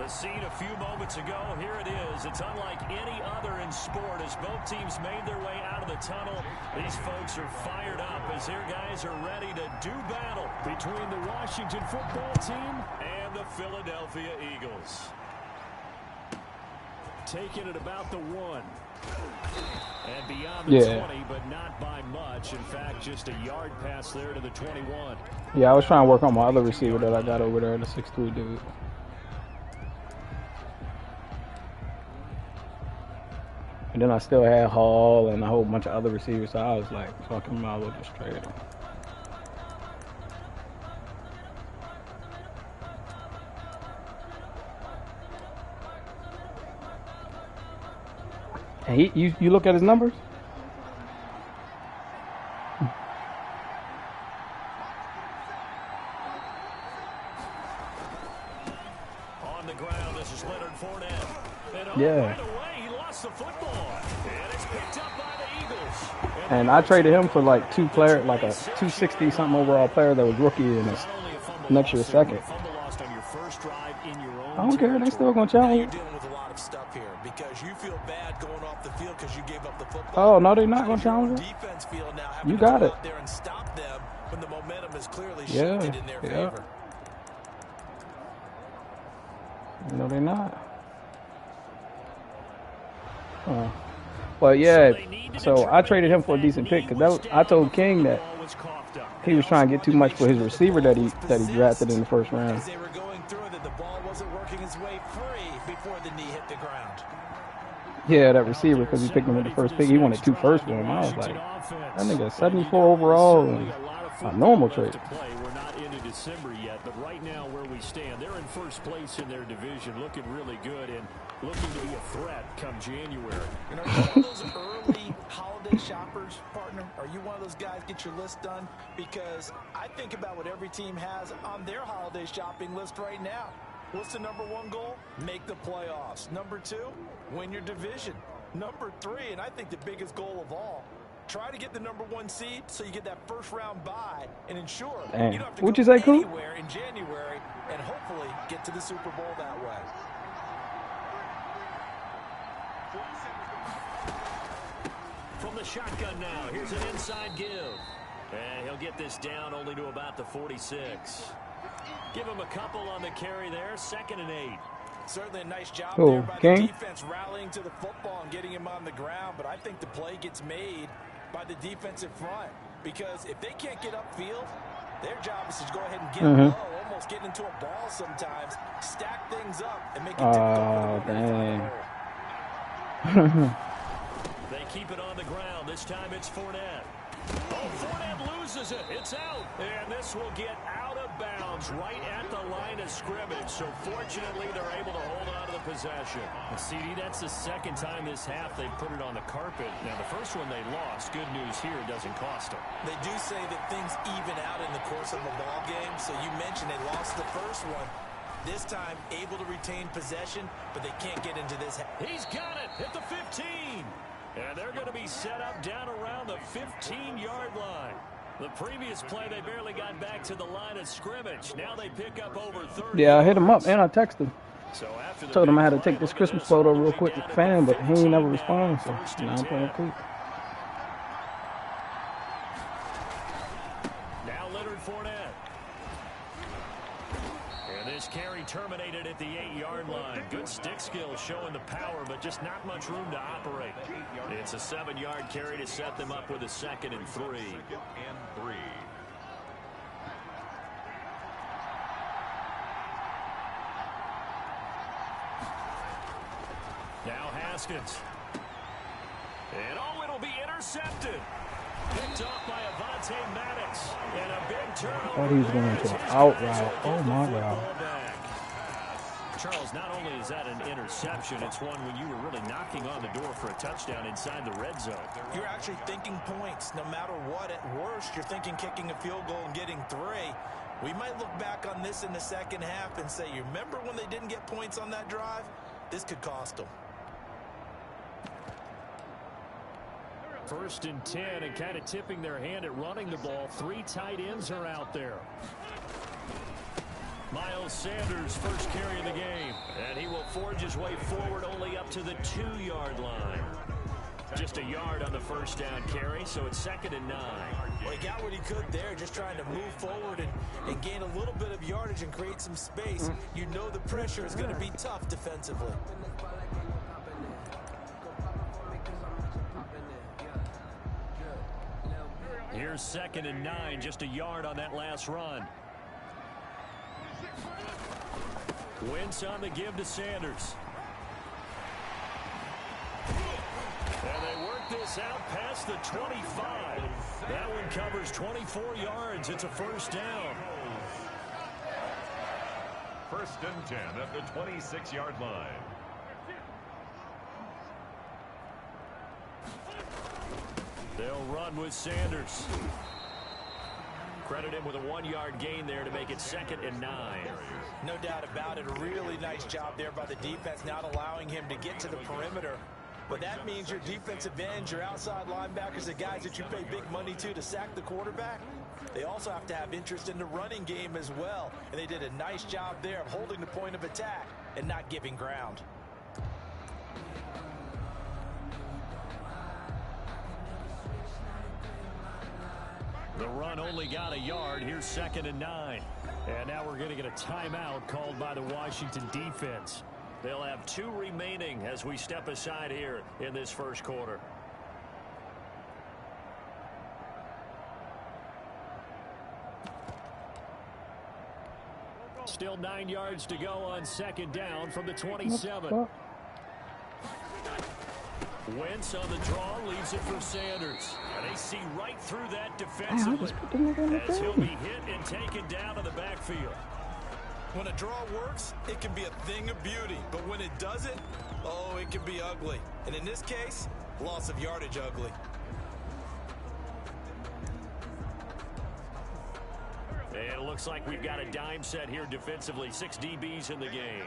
The scene a few moments ago, here it is. It's unlike any other in sport as both teams made their way out of the tunnel. These folks are fired up as their guys are ready to do battle between the Washington football team and the Philadelphia Eagles. Taking it about the 1. And beyond the 20, but not by much. In fact, just a yard pass there to the 21. Yeah, I was trying to work on my other receiver that I got over there, the 6'3" dude. And then I still had Hall and a whole bunch of other receivers, so I was like, fuck him, I will just trade him. And you look at his numbers? On the ground, this is Leonard Fournette. And right away, he lost the football. And it's picked up by the Eagles. And I traded him for like like a 260 something overall player that was rookie in his next year's second. I don't care, they still gonna challenge. Stuff here because you feel bad going off the field because you gave up the football. Oh no, they're not gonna challenge him. Defense feel now you got it. Out there and stop them when the momentum is clearly shifted in their favor. No, they're not. Well, yeah. So I traded him for a decent pick because I told King that he was trying to get too much for his receiver that he drafted in the first round. They were going through that the ball wasn't working its way free before the knee hit the ground. Yeah, that receiver, because he picked him with the first pick. He wanted 2 firsts for him. I was like, that nigga 74 overall and a normal trade. We're not into December yet, but right now where we stand, they're in first place in their division, looking really good and looking to be a threat come January. You know, are you one of those early holiday shoppers, partner? Are you one of those guys get your list done? Because I think about what every team has on their holiday shopping list right now. What's the #1 goal? Make the playoffs. #2, win your division. #3, and I think the biggest goal of all, try to get the #1 seed so you get that first round bye and ensure you don't have to go anywhere in January and hopefully get to the Super Bowl that way. From the shotgun now, here's an inside give. And he'll get this down only to about the 46. Give him a couple on the carry there, 2nd and 8. Certainly a nice job there by the defense rallying to the football and getting him on the ground, but I think the play gets made by the defensive front because if they can't get upfield, their job is to go ahead and get low, almost get into a ball sometimes, stack things up, and make it difficult for them to find. They keep it on the ground. This time it's Fournette. Oh, Fournette loses it. It's out. And this will get out of bounds right at the line of scrimmage. So fortunately, they're able to hold on to the possession. CD, that's the 2nd time this half they put it on the carpet. Now, the first one they lost. Good news here, it doesn't cost them. They do say that things even out in the course of a ball game. So you mentioned they lost the first one. This time, able to retain possession, but they can't get into this. He's got it at the 15. And they're going to be set up down around the 15-yard line. The previous play, they barely got back to the line of scrimmage. Now they pick up over 30. Yeah, I hit him up and I texted him. So told him I had to take this Christmas photo real quick with the fan, but he ain't never responded. So now I'm playing quick. Now Leonard Fournette. And this carry terminated at the 8-yard line. Good stick skills showing the power, but just not much room to operate. It's a 7-yard carry to set them up with a 2nd and 3. Now Haskins. And it'll be intercepted. Picked off by Avonte Maddox. And a big turnover. I thought he was going to an out route. Oh my God. Charles, not only is that an interception, it's one when you were really knocking on the door for a touchdown inside the red zone. You're actually thinking points no matter what. At worst, you're thinking kicking a field goal and getting 3. We might look back on this in the second half and say, you remember when they didn't get points on that drive? This could cost them. 1st and 10, and kind of tipping their hand at running the ball. 3 tight ends are out there. Miles Sanders, first carry of the game, and he forge his way forward only up to the 2-yard line. Just a yard on the first down carry, so it's 2nd and 9. Well, he got what he could there, just trying to move forward and gain a little bit of yardage and create some space. You know the pressure is going to be tough defensively. Here's 2nd and 9, just a yard on that last run. Wentz on the give to Sanders. And they work this out past the 25. That one covers 24 yards. It's a first down. 1st and 10 at the 26-yard line. They'll run with Sanders. Credit him with a 1-yard gain there to make it 2nd and 9. No doubt about it. A really nice job there by the defense, not allowing him to get to the perimeter. But that means your defensive ends, your outside linebackers, the guys that you pay big money to sack the quarterback, they also have to have interest in the running game as well. And they did a nice job there of holding the point of attack and not giving ground. The run only got a yard. Here's 2nd and 9. And now we're going to get a timeout called by the Washington defense. They'll have 2 remaining as we step aside here in this first quarter. Still 9 yards to go on 2nd down from the 27. Wentz on the draw, leaves it for Sanders. And they see right through that defensively as he'll be hit and taken down in the backfield. When a draw works, it can be a thing of beauty. But when it doesn't, oh, it can be ugly. And in this case, loss of yardage ugly. And it looks like we've got a dime set here defensively. 6 DBs in the game.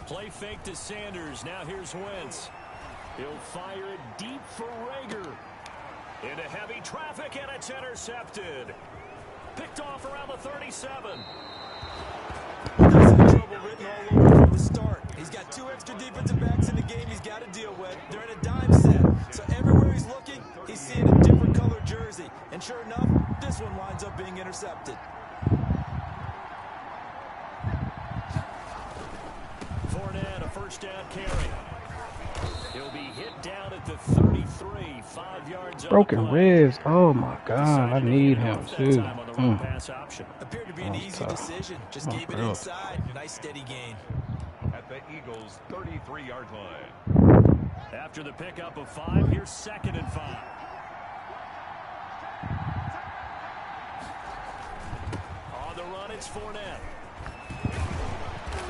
Play fake to Sanders. Now here's Wentz. He'll fire it deep for Rager. Into heavy traffic, and it's intercepted. Picked off around the 37. Trouble written all over from the start. He's got 2 extra defensive backs in the game he's got to deal with. They're in a dime set. So everywhere he's looking, he's seeing a different color jersey. And sure enough, this one winds up being intercepted. Fournette, a first down carry. He'll be hit down at the 33, 5 yards. Broken ribs. Oh my God, I need him too. Appeared to be an easy decision. Just gave it inside. Nice steady gain. At the Eagles' 33-yard line. After the pickup of 5, here's 2nd and 5. On the run, it's Fournette.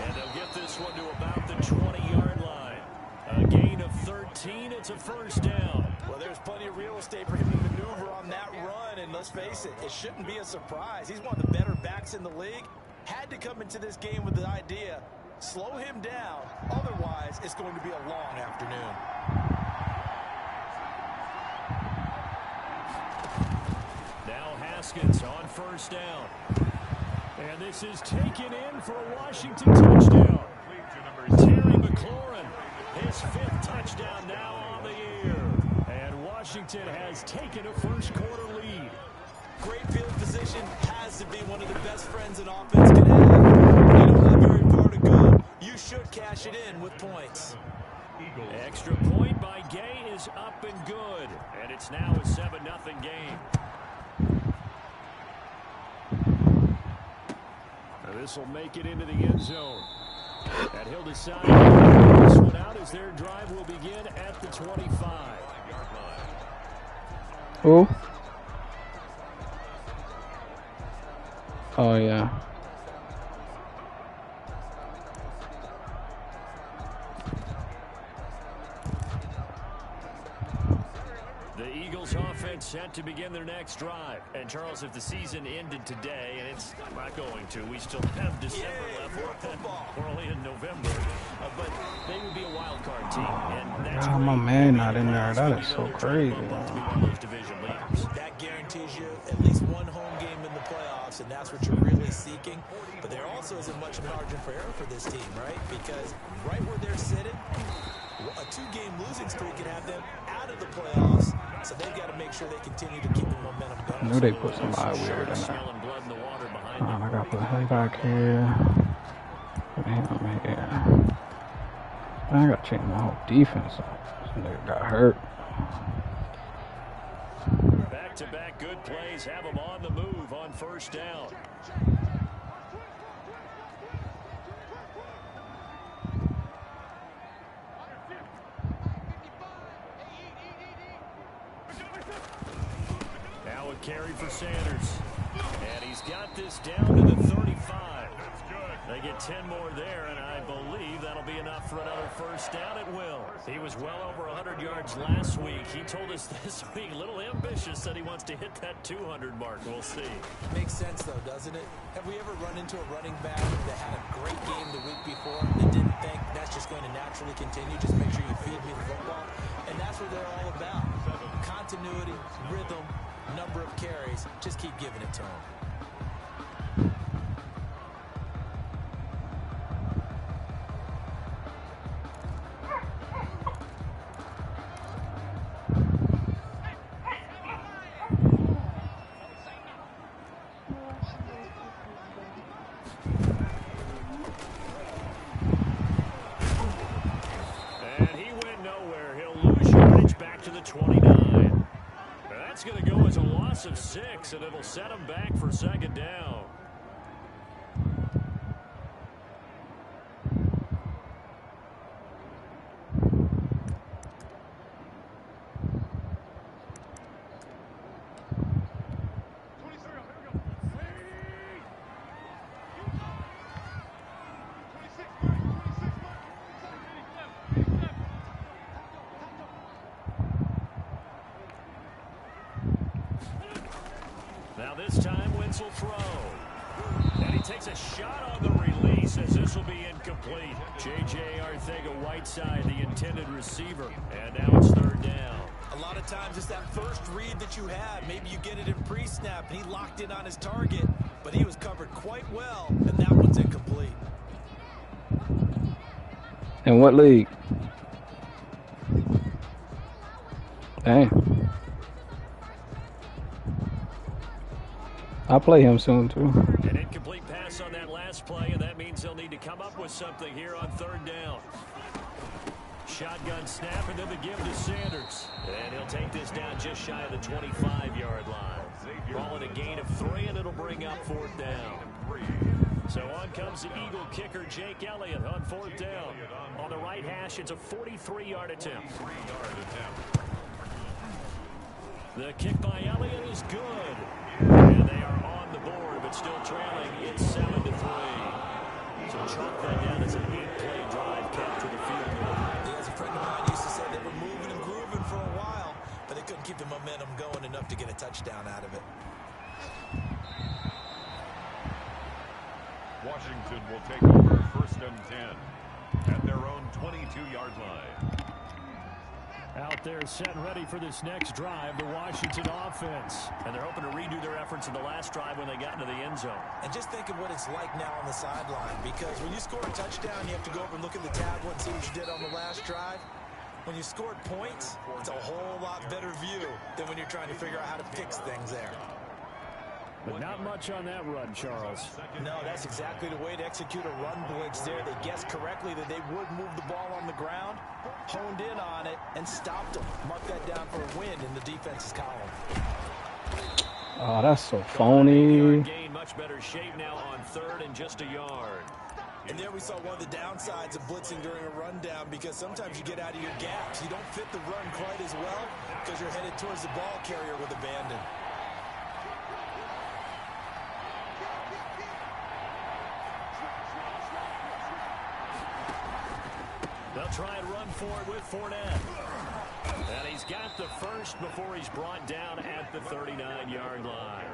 And they'll get this one to about the 20-yard line. A gain of 13. It's a first down. Well, there's plenty of real estate for him to maneuver on that run. And let's face it, it shouldn't be a surprise. He's one of the better backs in the league. Had to come into this game with the idea, slow him down. Otherwise, it's going to be a long afternoon. Now Haskins on first down. And this is taken in for a Washington touchdown. Terry McLaurin, his 5th touchdown now on the year. And Washington has taken a first quarter lead. Great field position has to be one of the best friends an offense can have. You don't have very far to go. You should cash it in with points. Extra point by Gay is up and good. And it's now a 7-0 game. This will make it into the end zone. And he'll decide to get this one out as their drive will begin at the 25. Who? Oh, yeah. The Eagles offense set to begin their next drive. And Charles, if the season ended today, and it's not going to, we still have December left. We're only in November. But they would be a wild card team. And that's my man not in there. That is so crazy. That guarantees you at least one home game in the playoffs, and that's what you're really seeking. But there also isn't much margin for error for this team, right? Because right where they're sitting, a 2-game losing streak could have them out of the playoffs, so they've got to make sure they continue to keep the momentum going. I knew they put somebody weird in there. I got to put him back here. Put him here. I got to change my whole defense up. This nigga got hurt. Back-to-back good plays have them on the move on first down. Now a carry for Sanders. And he's got this down to the 35. They get 10 more there, and I believe that'll be enough for another first down at will. He was well over 100 yards last week. He told us this week, a little ambitious, that he wants to hit that 200 mark. We'll see. Makes sense, though, doesn't it? Have we ever run into a running back that had a great game the week before and didn't think that's just going to naturally continue? Just make sure you feed me the football. And that's what they're all about. Continuity, rhythm, number of carries. Just keep giving it to him. Of 6, and it'll set him back for second down. This time, Wentz will throw. And he takes a shot on the release as this will be incomplete. J.J. Arcega-Whiteside, the intended receiver. And now it's third down. A lot of times it's that first read that you have. Maybe you get it in pre-snap, and he locked in on his target, but he was covered quite well, and that one's incomplete. In what league? Dang. I'll play him soon, too. An incomplete pass on that last play, and that means they'll need to come up with something here on third down. Shotgun snap, and then the give to Sanders. And he'll take this down just shy of the 25-yard line. Ball at a gain of 3, and it'll bring up fourth down. So on comes the Eagle kicker, Jake Elliott, on fourth down. On the right hash, it's a 43-yard attempt. The kick by Elliott is good. And they are on the board, but still trailing. It's 7-3. So chalk that down as an 8-play drive kept to the field goal. As a friend of mine used to say, they were moving and grooving for a while, but they couldn't keep the momentum going enough to get a touchdown out of it. Washington will take over first and 10 at their own 22-yard line. Out there set and ready for this next drive, the Washington offense. And they're hoping to redo their efforts in the last drive when they got into the end zone. And just think of what it's like now on the sideline, because when you score a touchdown, you have to go over and look at the tablet and see what you did on the last drive. When you scored points, it's a whole lot better view than when you're trying to figure out how to fix things there. But not much on that run, Charles. No, that's exactly the way to execute a run blitz there. They guessed correctly that they would move the ball on the ground, honed in on it, and stopped them. Mark that down for a win in the defense's column. Oh, that's so phony. Gain much better shape now on third and just a yard. And there we saw one of the downsides of blitzing during a rundown, because sometimes you get out of your gaps. You don't fit the run quite as well because you're headed towards the ball carrier with abandon. They'll try and run for it with Fournette. And he's got the first before he's brought down at the 39-yard line.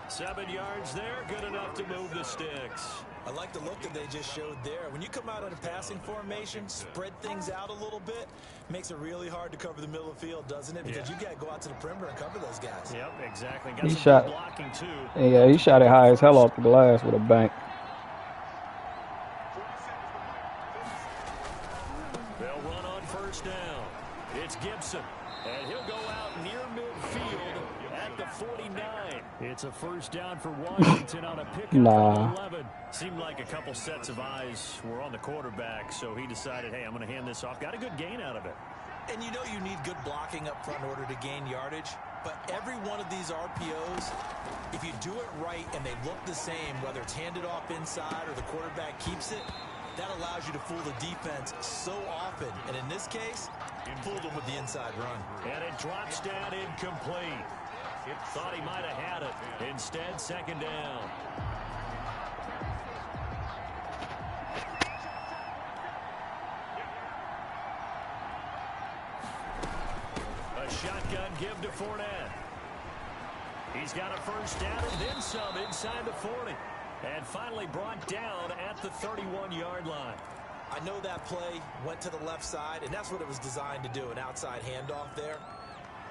7 yards there, good enough to move the sticks. I like the look that they just showed there. When you come out in a passing formation, spread things out a little bit, makes it really hard to cover the middle of the field, doesn't it? Because you got to go out to the perimeter and cover those guys. Yep, exactly. He shot, blocking too. yeah, he shot it high as hell off the glass with a bank. They'll run on first down. It's Gibson, and he'll go out near midfield at the 49. It's a first down for Washington on a pickup from 11. Seemed like a couple sets of eyes were on the quarterback, so he decided, hey, I'm going to hand this off. Got a good gain out of it. And you know you need good blocking up front in order to gain yardage. But every one of these RPOs, if you do it right and they look the same, whether it's handed off inside or the quarterback keeps it, that allows you to fool the defense so often. And in this case, fooled them with the inside run. And it drops down incomplete. Thought he might have had it. Instead, second down. A shotgun give to Fournette. He's got a first down and then some inside the 40. And finally brought down at the 31-yard line. I know that play went to the left side, and that's what it was designed to do, an outside handoff there.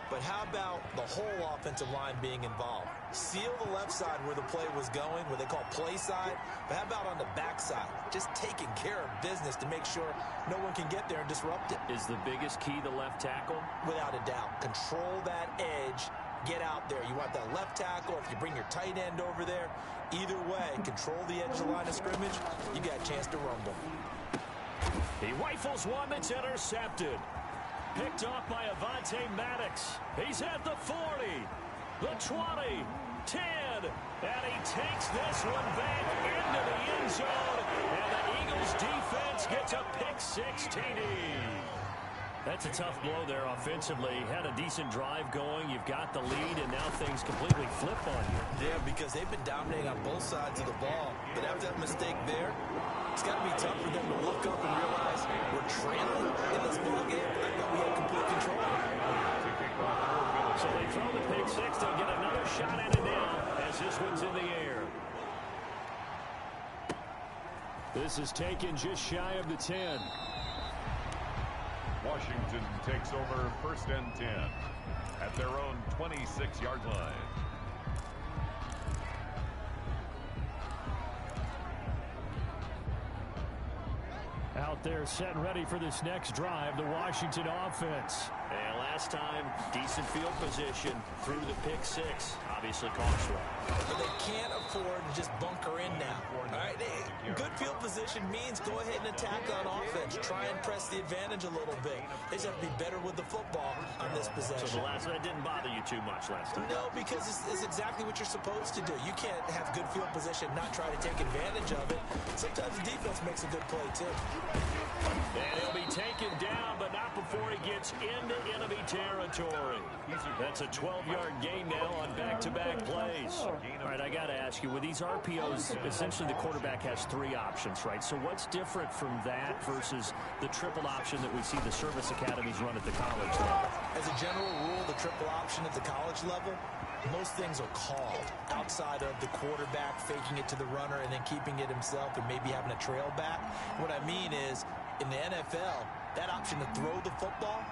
But how about the whole offensive line being involved? Seal the left side where the play was going, what they call play side. But how about on the back side? Just taking care of business to make sure no one can get there and disrupt it. Is the biggest key the left tackle? Without a doubt. Control that edge. Get out there. You want that left tackle. If you bring your tight end over there, either way, control the edge of the line of scrimmage. You got a chance to rumble. He rifles one that's intercepted. Picked off by Avonte Maddox. He's at the 40, the 20, 10, and he takes this one back into the end zone, and the Eagles defense gets a pick-6 TD. That's a tough blow there offensively. Had a decent drive going. You've got the lead, and now things completely flip on you. Yeah, because they've been dominating on both sides of the ball. But after that mistake there, it's got to be tough for them to look up and realize we're trailing in this ball game. I thought we had complete control. So they throw the pick-6. They'll get another shot at it now as this one's in the air. This is taken just shy of the 10. Washington takes over first and 10 at their own 26-yard line. Out there set and ready for this next drive, the Washington offense. And last time, decent field position through the pick-6. Obviously cost one. But they can't afford to just bunker in now. All right, good field position means go ahead and attack on offense. Try and press the advantage a little bit. They just have to be better with the football on this possession. So the last one didn't bother you too much last time? No, because it's exactly what you're supposed to do. You can't have good field position, not try to take advantage of it. Sometimes the defense makes a good play, too. And he'll be taken down, but not before he gets into enemy territory. That's a 12-yard gain now on back-to-back plays. All right, I got to ask you, with these RPOs, essentially the quarterback has 3 options, right? So what's different from that versus the triple option that we see the service academies run at the college level? As a general rule, the triple option at the college level, most things are called outside of the quarterback faking it to the runner and then keeping it himself and maybe having a trail back. What I mean is, in the NFL, that option to throw the football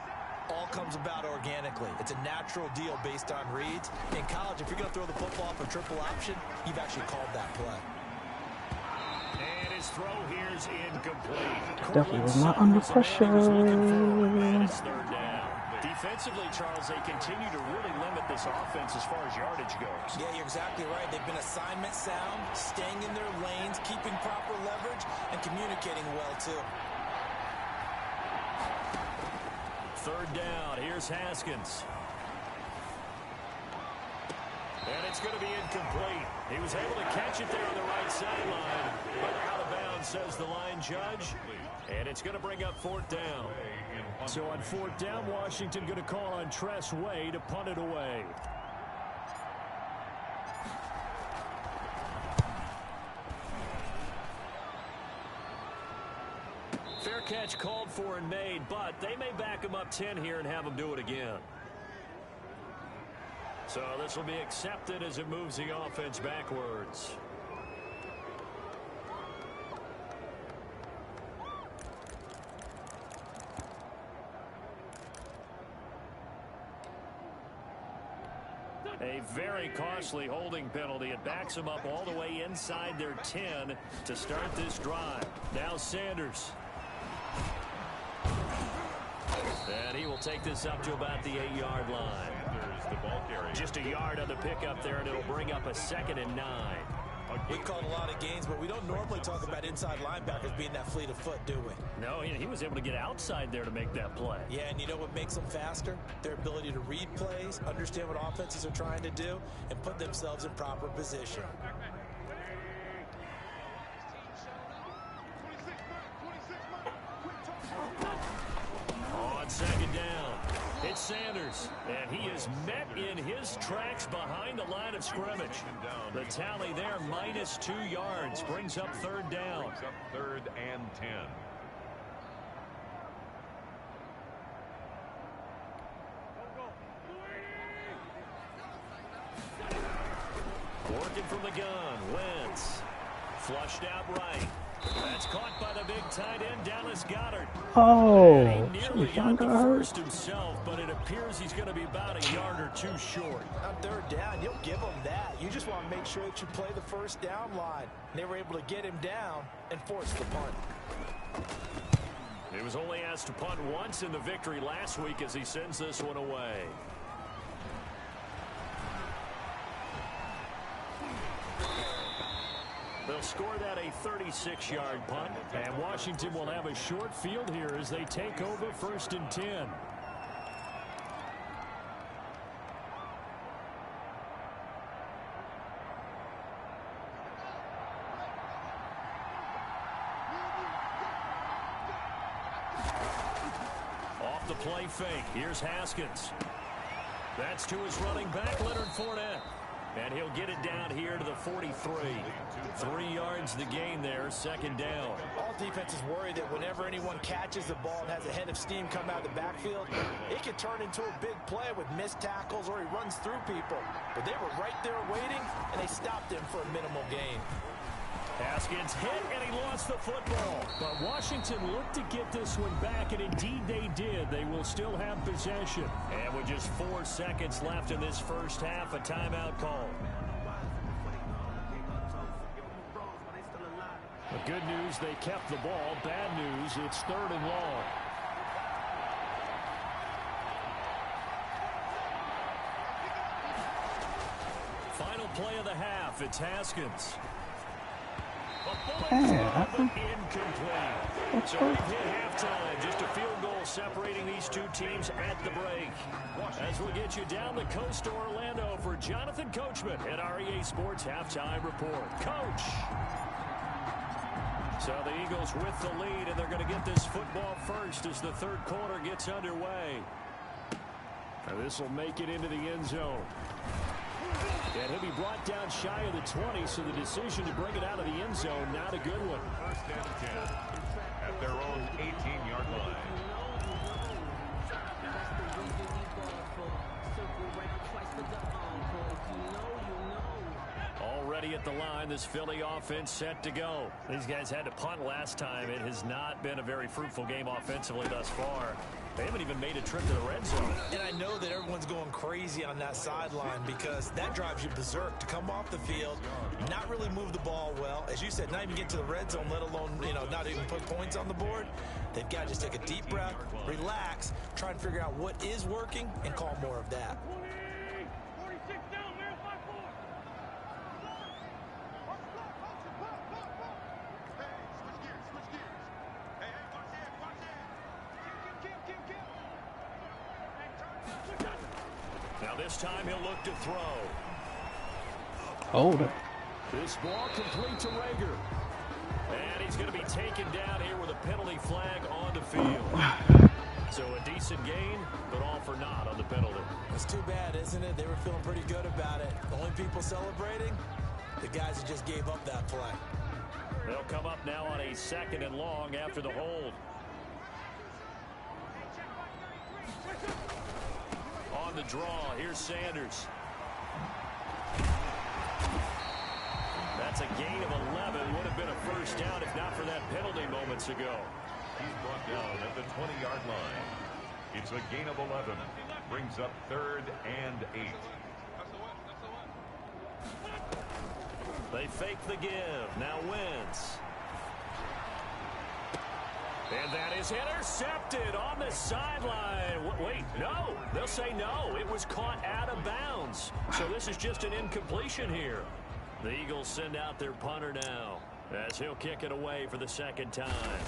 all comes about organically. It's a natural deal based on reads. In college, if you're going to throw the football for triple option, you've actually called that play. And his throw here is incomplete. Definitely was not under pressure. Third down. Defensively, Charles, they continue to really limit this offense as far as yardage goes. Yeah, you're exactly right. They've been assignment sound, staying in their lanes, keeping proper leverage, and communicating well, too. Third down. Here's Haskins. And it's going to be incomplete. He was able to catch it there on the right sideline, but out of bounds, says the line judge. And it's going to bring up fourth down. So on fourth down, Washington going to call on Tress Way to punt it away. Fair catch called for and made, but they may back him up 10 here and have him do it again. So this will be accepted as it moves the offense backwards. A very costly holding penalty. It backs them up all the way inside their 10 to start this drive. Now Sanders. And he will take this up to about the 8-yard line. There's the ball carrier. Just a yard on the pickup there, and it'll bring up a 2nd and 9. We called a lot of games, but we don't normally talk about inside linebackers being that fleet of foot, do we? No, he was able to get outside there to make that play. Yeah, and you know what makes them faster? Their ability to read plays, understand what offenses are trying to do, and put themselves in proper position. On 2nd down, it's Sanders, and he is met in his tracks behind the line of scrimmage. The tally there, minus 2 yards, brings up 3rd down. Brings up 3rd and 10. Working from the gun, Wentz. Flushed out right. That's caught by the big tight end, Dallas Goedert. Oh, He nearly got the first himself, but it appears he's going to be about a yard or 2 short. On 3rd down, you'll give them that. You just want to make sure that you play the first down line. They were able to get him down and force the punt. He was only asked to punt once in the victory last week as he sends this one away. They'll score that a 36-yard punt, and Washington will have a short field here as they take over 1st and 10. Off the play fake, here's Haskins. That's to his running back, Leonard Fournette. And he'll get it down here to the 43. 3 yards the gain there, 2nd down. All defenses worry that whenever anyone catches the ball and has a head of steam come out of the backfield, it can turn into a big play with missed tackles or he runs through people. But they were right there waiting, and they stopped him for a minimal gain. Haskins hit, and he lost the football. But Washington looked to get this one back, and indeed they did. They will still have possession. And with just 4 seconds left in this first half, a timeout call. The good news, they kept the ball. Bad news, it's 3rd and long. Final play of the half, it's Haskins. Incomplete. So we've hit halftime. Just a field goal separating these 2 teams at the break. As we'll get you down the coast to Orlando for Jonathan Coachman at our EA Sports Halftime Report. Coach. So the Eagles with the lead, and they're going to get this football first as the 3rd quarter gets underway. And this will make it into the end zone. And he'll be brought down shy of the 20, so the decision to bring it out of the end zone, not a good one. 1st and 10 at their own 18-yard line. Already at the line, this Philly offense set to go. These guys had to punt last time. It has not been a very fruitful game offensively thus far. They haven't even made a trip to the red zone. And I know that everyone's going crazy on that sideline because that drives you berserk to come off the field, not really move the ball well. As you said, not even get to the red zone, let alone, not even put points on the board. They've got to just take a deep breath, relax, try and figure out what is working, and call more of that. Now this time he'll look to throw. Hold it. This ball complete to Rager. And he's going to be taken down here with a penalty flag on the field. So a decent gain, but all for naught on the penalty. It's too bad, isn't it? They were feeling pretty good about it. The only people celebrating, the guys that just gave up that play. They'll come up now on a 2nd and long after the hold. On the draw, here's Sanders. That's a gain of 11. Would have been a first down if not for that penalty moments ago. He's brought down at the 20-yard line. It's a gain of 11. Brings up 3rd and 8. They fake the give. Now Wentz. And that is intercepted on the sideline. Wait, no. They'll say no. It was caught out of bounds. So this is just an incompletion here. The Eagles send out their punter now as he'll kick it away for the 2nd time.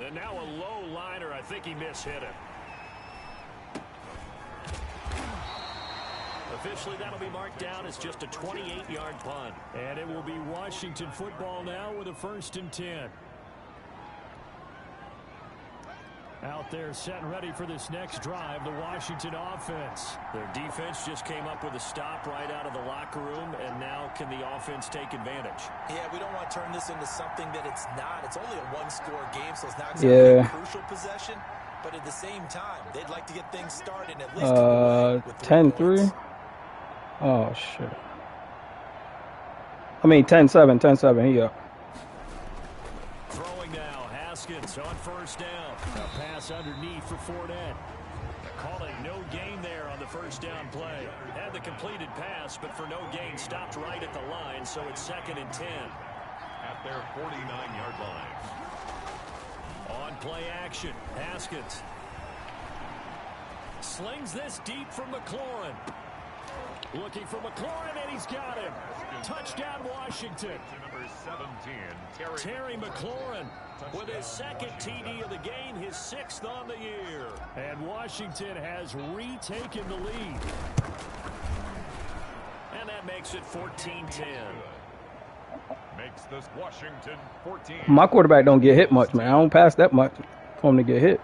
And now a low liner. I think he mishit it. Officially, that'll be marked down as just a 28-yard punt. And it will be Washington football now with a 1st and 10. Out there set and ready for this next drive, the Washington offense. Their defense just came up with a stop right out of the locker room, and now can the offense take advantage? Yeah, we don't want to turn this into something that it's not. It's only a 1-score game, so it's not exactly a crucial possession. But at the same time, they'd like to get things started at least 10-3. Oh, shit. I mean, 10-7, 10-7. He up. Throwing now, Haskins on 1st down. A pass underneath for Fournette. Calling no gain there on the 1st down play. Had the completed pass, but for no gain, stopped right at the line, so it's 2nd and 10. At their 49-yard line. On play action, Haskins. Slings this deep from McLaurin. Looking for McLaurin, and he's got him. Touchdown, Washington. Number 17, Terry McLaurin with his 2nd TD of the game, his 6th on the year. And Washington has retaken the lead. And that makes it 14-10. Makes this Washington 14. My quarterback don't get hit much, man. I don't pass that much for him to get hit.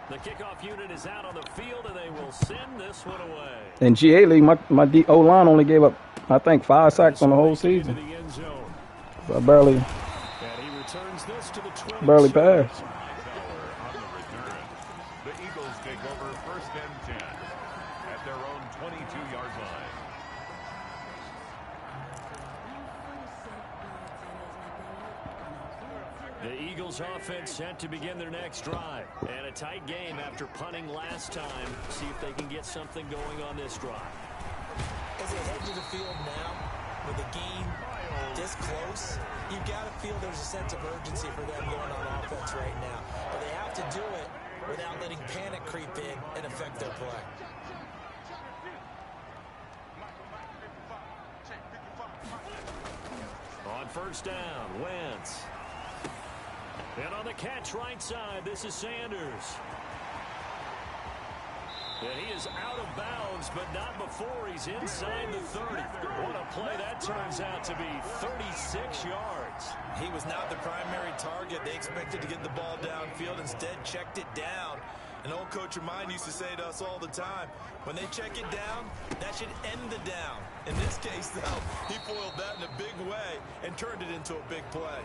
The kickoff unit is out on the field, and they will send this one away. In GA League, my O-line only gave up, I think, 5 sacks on the whole season. So I barely passed. The Eagles take over 1st and 10 at their own 22-yard line. The Eagles offense set to begin their next drive. And a tight game after punting last time. See if they can get something going on this drive. As they head to the field now, with the game this close, you've got to feel there's a sense of urgency for them going on offense right now. But they have to do it without letting panic creep in and affect their play. On 1st down, Wentz. And on the catch right side, this is Sanders. And he is out of bounds, but not before he's inside the 30. What a play that turns out to be, 36 yards. He was not the primary target. They expected to get the ball downfield, instead checked it down. An old coach of mine used to say to us all the time, when they check it down, that should end the down. In this case, though, he foiled that in a big way and turned it into a big play.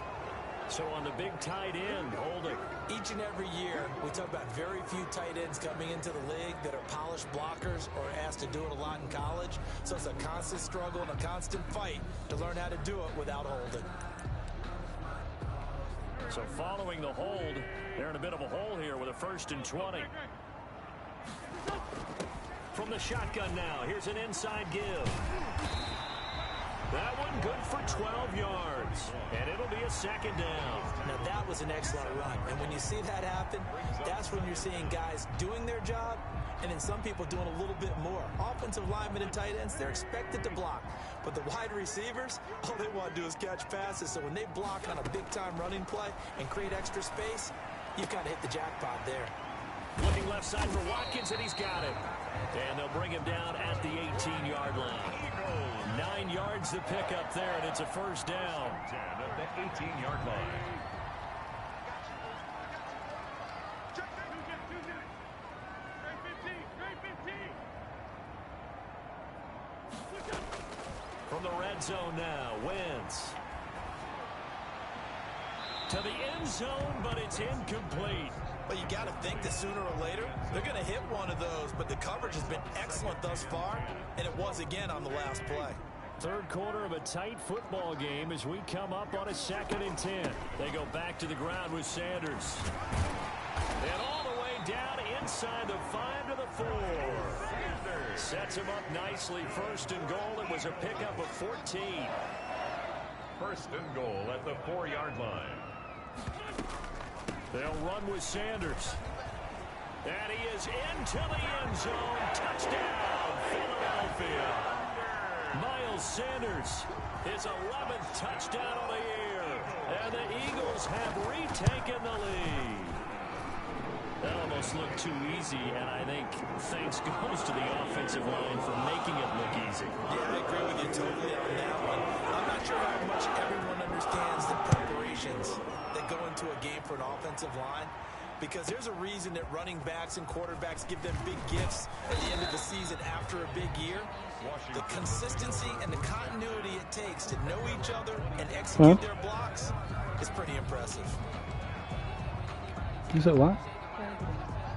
So on the big tight end, holding. Each and every year, we talk about very few tight ends coming into the league that are polished blockers or asked to do it a lot in college. So it's a constant struggle and a constant fight to learn how to do it without holding. So following the hold, they're in a bit of a hole here with a 1st and 20. From the shotgun now, here's an inside give. That one good for 12 yards, and it'll be a 2nd down. Now that was an excellent run, and when you see that happen, that's when you're seeing guys doing their job, and then some people doing a little bit more. Offensive linemen and tight ends, they're expected to block, but the wide receivers, all they want to do is catch passes, so when they block on a big-time running play and create extra space, you've kind of hit the jackpot there. Looking left side for Watkins, and he's got it. And they'll bring him down at the 18-yard line. 9 yards to pick up there, and it's a 1st down. 10 at the 18-yard line. From the red zone now. Wentz to the end zone, but it's incomplete. Well, you got to think that sooner or later they're going to hit one of those, but the coverage has been excellent thus far, and it was again on the last play. Third quarter of a tight football game as we come up on a 2nd and 10. They go back to the ground with Sanders. And all the way down inside the 5 to the 4. Sets him up nicely. 1st and goal. It was a pickup of 14. 1st and goal at the 4-yard line. They'll run with Sanders. And he is into the end zone. Touchdown, Philadelphia. Miles Sanders, his 11th touchdown of the year. And the Eagles have retaken the lead. That almost looked too easy, and I think thanks goes to the offensive line for making it look easy. Yeah, I agree with you totally on that one. I'm not sure how much everyone understands the preparations that go into a game for an offensive line, because there's a reason that running backs and quarterbacks give them big gifts at the end of the season after a big year. The consistency and the continuity it takes to know each other and execute their blocks is pretty impressive. You said what?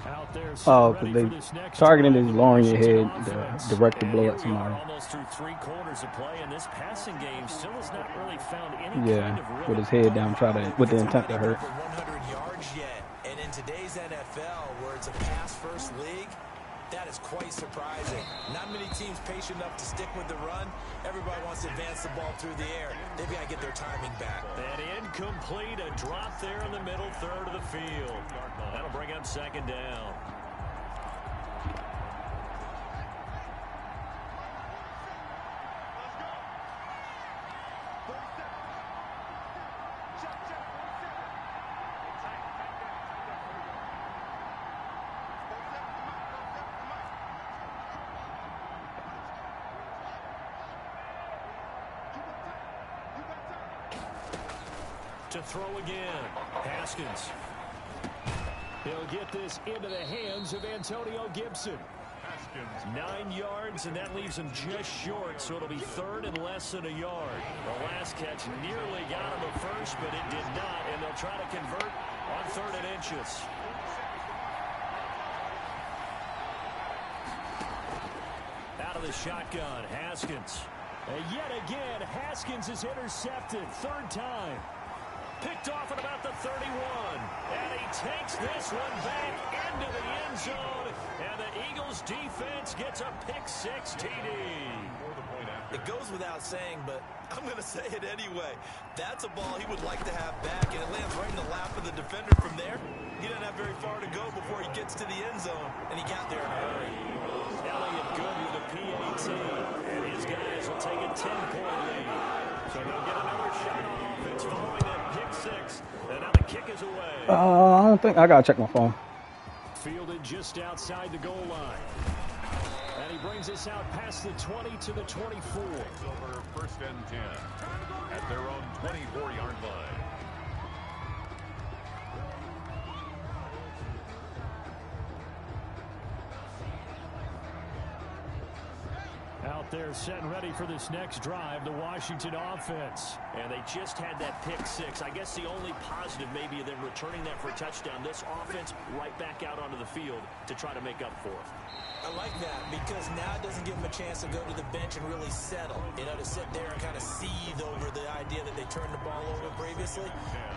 Out there, Oh, because they targeting is lowering your head to direct the blow at somebody. Almost through 3 quarters of play, and this passing game still has not really found any kind of rhythm. With his head down, with the intent to hurt. 100 yards yet, and in today's NFL, where it's a pass-first league, that is quite surprising. Not many teams patient enough to stick with the run. Everybody wants to advance the ball through the air. They've got to get their timing back. And incomplete, a drop there in the middle third of the field. That'll bring up 2nd down. To throw again, Haskins. He'll get this into the hands of Antonio Gibson. 9 yards, and that leaves him just short, so it'll be 3rd and less than a yard. The last catch nearly got him a first, but it did not, and they'll try to convert on 3rd and inches. Out of the shotgun, Haskins. And yet again, Haskins is intercepted, 3rd time. Picked off at about the 31. And he takes this one back into the end zone. And the Eagles defense gets a pick-6 TD. It goes without saying, but I'm going to say it anyway. That's a ball he would like to have back, and it lands right in the lap of the defender from there. He doesn't have very far to go before he gets to the end zone, and he got there in a hurry. Elliott good with the PAT, and his guys will take a 10-point lead. So they'll get another shot on offense following that pick-6, and now the kick is away. I don't think I gotta check my phone. Fielded just outside the goal line. And he brings us out past the 20 to the 24. Over 1st and 10 at their own 24-yard line. Out there set and ready for this next drive, the Washington offense. And they just had that pick-6. I guess the only positive maybe of them returning that for a touchdown. This offense right back out onto the field to try to make up for it. I like that because now it doesn't give him a chance to go to the bench and really settle. You know, to sit there and kind of seethe over the idea that they turned the ball over previously.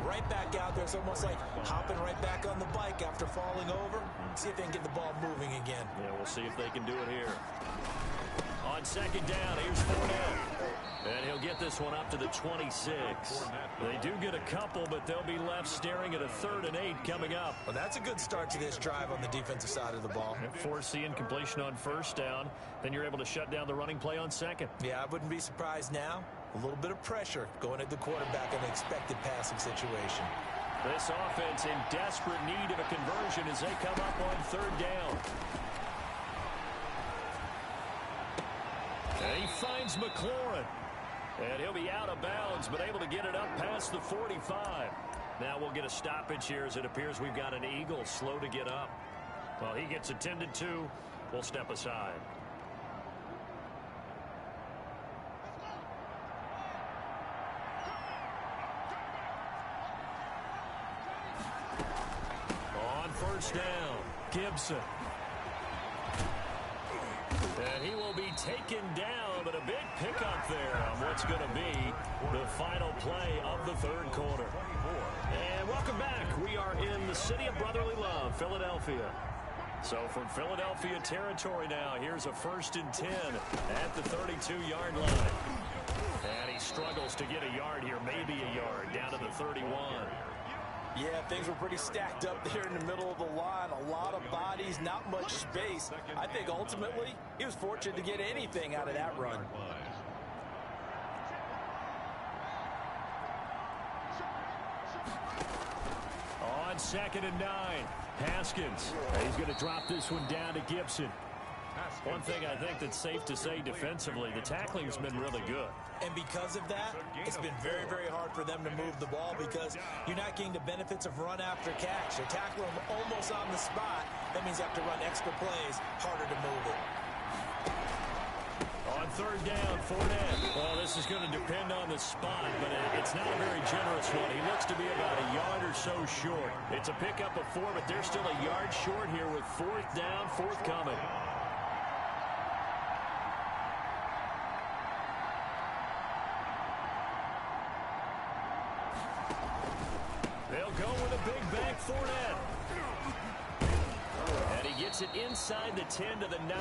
Right back out there, it's almost like hopping right back on the bike after falling over. See if they can get the ball moving again. Yeah, we'll see if they can do it here. On 2nd down, here's Fournette. And he'll get this one up to the 26. They do get a couple, but they'll be left staring at a 3rd and 8 coming up. Well, that's a good start to this drive on the defensive side of the ball. Force the incompletion on 1st down. Then you're able to shut down the running play on 2nd. Yeah, I wouldn't be surprised now. A little bit of pressure going at the quarterback in an expected passing situation. This offense in desperate need of a conversion as they come up on 3rd down. And he finds McLaurin. And he'll be out of bounds, but able to get it up past the 45. Now we'll get a stoppage here as it appears we've got an Eagle slow to get up. Well, he gets attended to. We'll step aside. first down. Gibson. And he will be taken down, but a big pickup there on what's going to be the final play of the third quarter. And welcome back. We are in the city of brotherly love, Philadelphia. So from Philadelphia territory now, here's a 1st and 10 at the 32-yard line. And he struggles to get a yard here, maybe a yard, down to the 31. Yeah, things were pretty stacked up there in the middle of the line. A lot of bodies, not much space. I think ultimately he was fortunate to get anything out of that run. On 2nd and 9, Haskins. He's going to drop this one down to Gibson. One thing I think that's safe to say defensively, the tackling's been really good. And because of that, it's been very, very hard for them to move the ball because you're not getting the benefits of run after catch. You're tackling them almost on the spot. That means you have to run extra plays, harder to move it. On 3rd down, Fournette. Well, this is going to depend on the spot, but it's not a very generous one. He looks to be about a yard or so short. It's a pickup of 4, but they're still a yard short here with 4th down, forthcoming. They'll go with a big bank Fournette. And he gets it inside the 10 to the 9.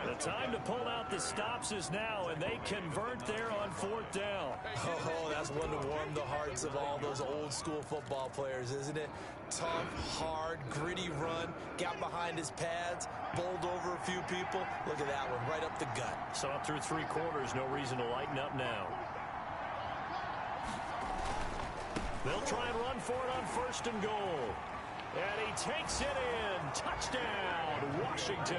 The time to pull out the stops is now, and they convert there on 4th down. Oh, that's one to warm the hearts of all those old school football players, isn't it? Tough, hard, gritty run, got behind his pads, bowled over a few people. Look at that one, right up the gut. So up through 3 quarters, no reason to lighten up now. They'll try and run for it on 1st and goal. And he takes it in. Touchdown, Washington.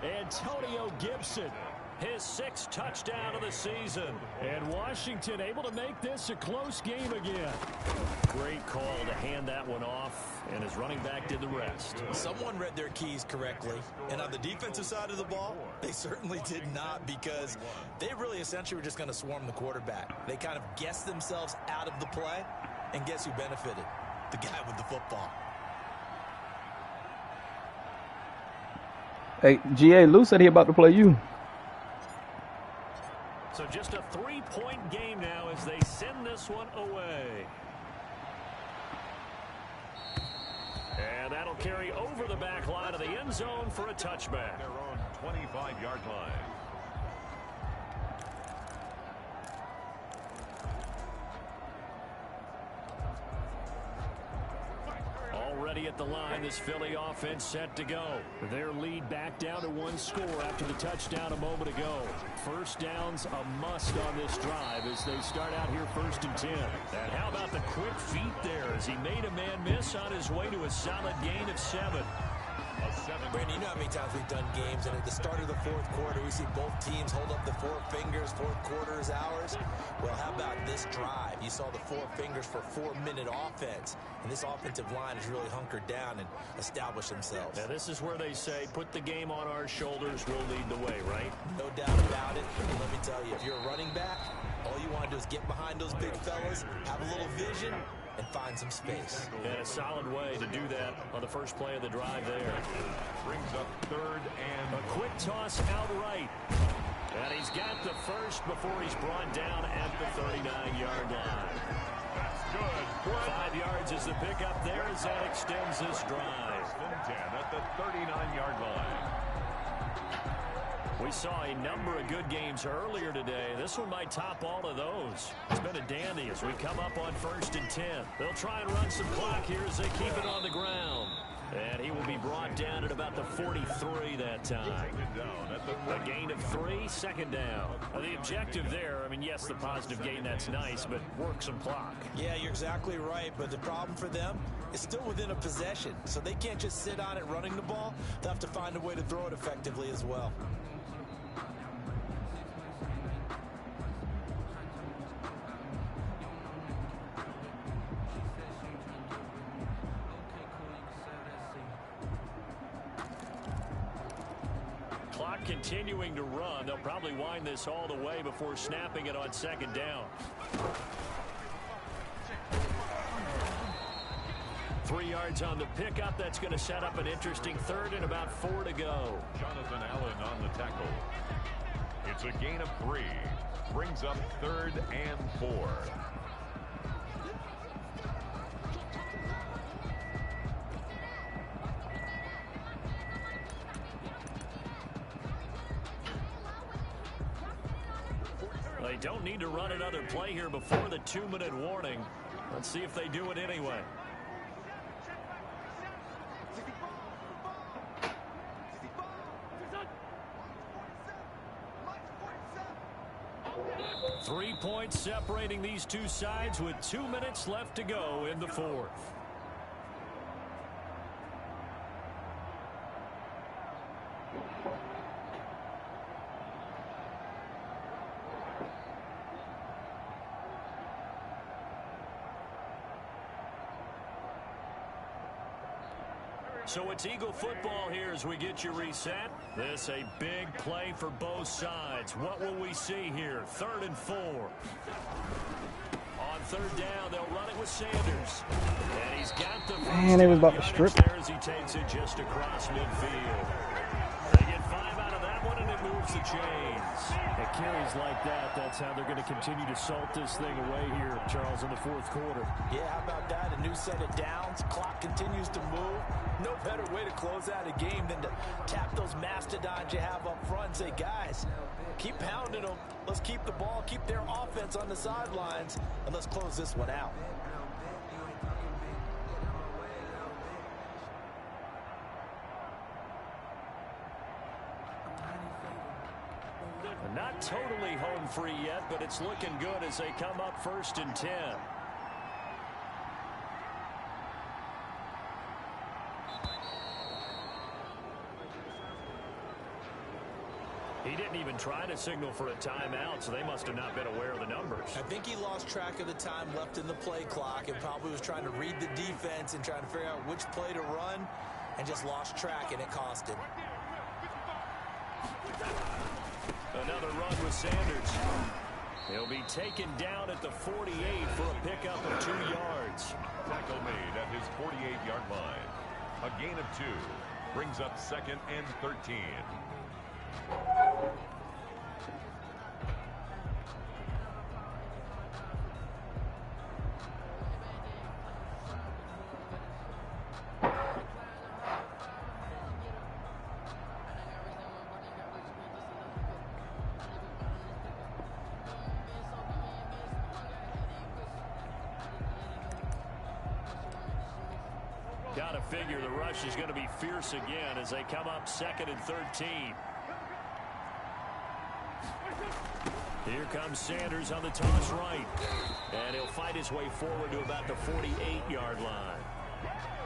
Antonio Gibson, his 6th touchdown of the season. And Washington able to make this a close game again. Great call to hand that one off, and his running back did the rest. Someone read their keys correctly, and on the defensive side of the ball, they certainly did not, because they really essentially were just going to swarm the quarterback. They kind of guessed themselves out of the play, and guess who benefited? The guy with the football. Hey, GA, Lou said he about to play you. So just a 3-point game now as they send this one away. And that'll carry over the back line of the end zone for a touchback. Their own 25-yard line. Already at the line, this Philly offense set to go. Their lead back down to 1 score after the touchdown a moment ago. 1st down's a must on this drive as they start out here 1st and 10. And how about the quick feet there as he made a man miss on his way to a solid gain of 7. Brandon, you know how many times we've done games, and at the start of the 4th quarter, we see both teams hold up the 4 fingers, 4th quarter is ours. Well, how about this drive? You saw the 4 fingers for 4-minute offense, and this offensive line has really hunkered down and established themselves. Now, this is where they say, put the game on our shoulders, we'll lead the way, right? No doubt about it. And let me tell you, if you're a running back, all you want to do is get behind those big fellas, have a little vision, and find some space. And a solid way to do that on the first play of the drive there. Brings up 3rd and a quick toss out right. And he's got the first before he's brought down at the 39-yard line. that's good. 5 yards is the pickup there as that extends this drive. 10 at the 39-yard line. We saw a number of good games earlier today. This one might top all of those. It's been a dandy as we come up on 1st and 10. They'll try and run some clock here as they keep it on the ground. And he will be brought down at about the 43 that time. A gain of 3, 2nd down. The objective there, I mean, yes, the positive gain, that's nice, but work some clock. Yeah, you're exactly right, but the problem for them is still within a possession. So they can't just sit on it running the ball. They'll have to find a way to throw it effectively as well. Clock continuing to run. They'll probably wind this all the way before snapping it on 2nd down. 3 yards on the pickup. That's going to set up an interesting third and about 4 to go. Jonathan Allen on the tackle. It's a gain of 3. Brings up 3rd and 4. They don't need to run another play here before the 2-minute warning. Let's see if they do it anyway. Three points separating these two sides with 2 minutes left to go in the fourth. So it's Eagle football here as we get you reset. This a big play for both sides. What will we see here? 3rd and 4. On 3rd down, they'll run it with Sanders. And he's got the Man, they was about to strip. there as he takes it just across midfield. They get 5 out of that one, and it moves the chains. At carries like that, that's how they're going to continue to salt this thing away here, Charles, in the fourth quarter. Yeah, how about that? A new set of downs. Clock continues to move. No better way to close out a game than to tap those mastodons you have up front and say, guys, keep pounding them. Let's keep the ball, keep their offense on the sidelines, and let's close this one out. Not totally home free yet, but it's looking good as they come up 1st and 10. He didn't even try to signal for a timeout, so they must have not been aware of the numbers. I think he lost track of the time left in the play clock and probably was trying to read the defense and trying to figure out which play to run and just lost track, and it cost him. Another run with Sanders. He'll be taken down at the 48 for a pickup of 2 yards. Tackle made at his 48-yard line. A gain of 2. Brings up 2nd and 13. Got to figure the rush is going to be fierce again as they come up 2nd and 13. Here comes Sanders on the toss right. And he'll fight his way forward to about the 48-yard line.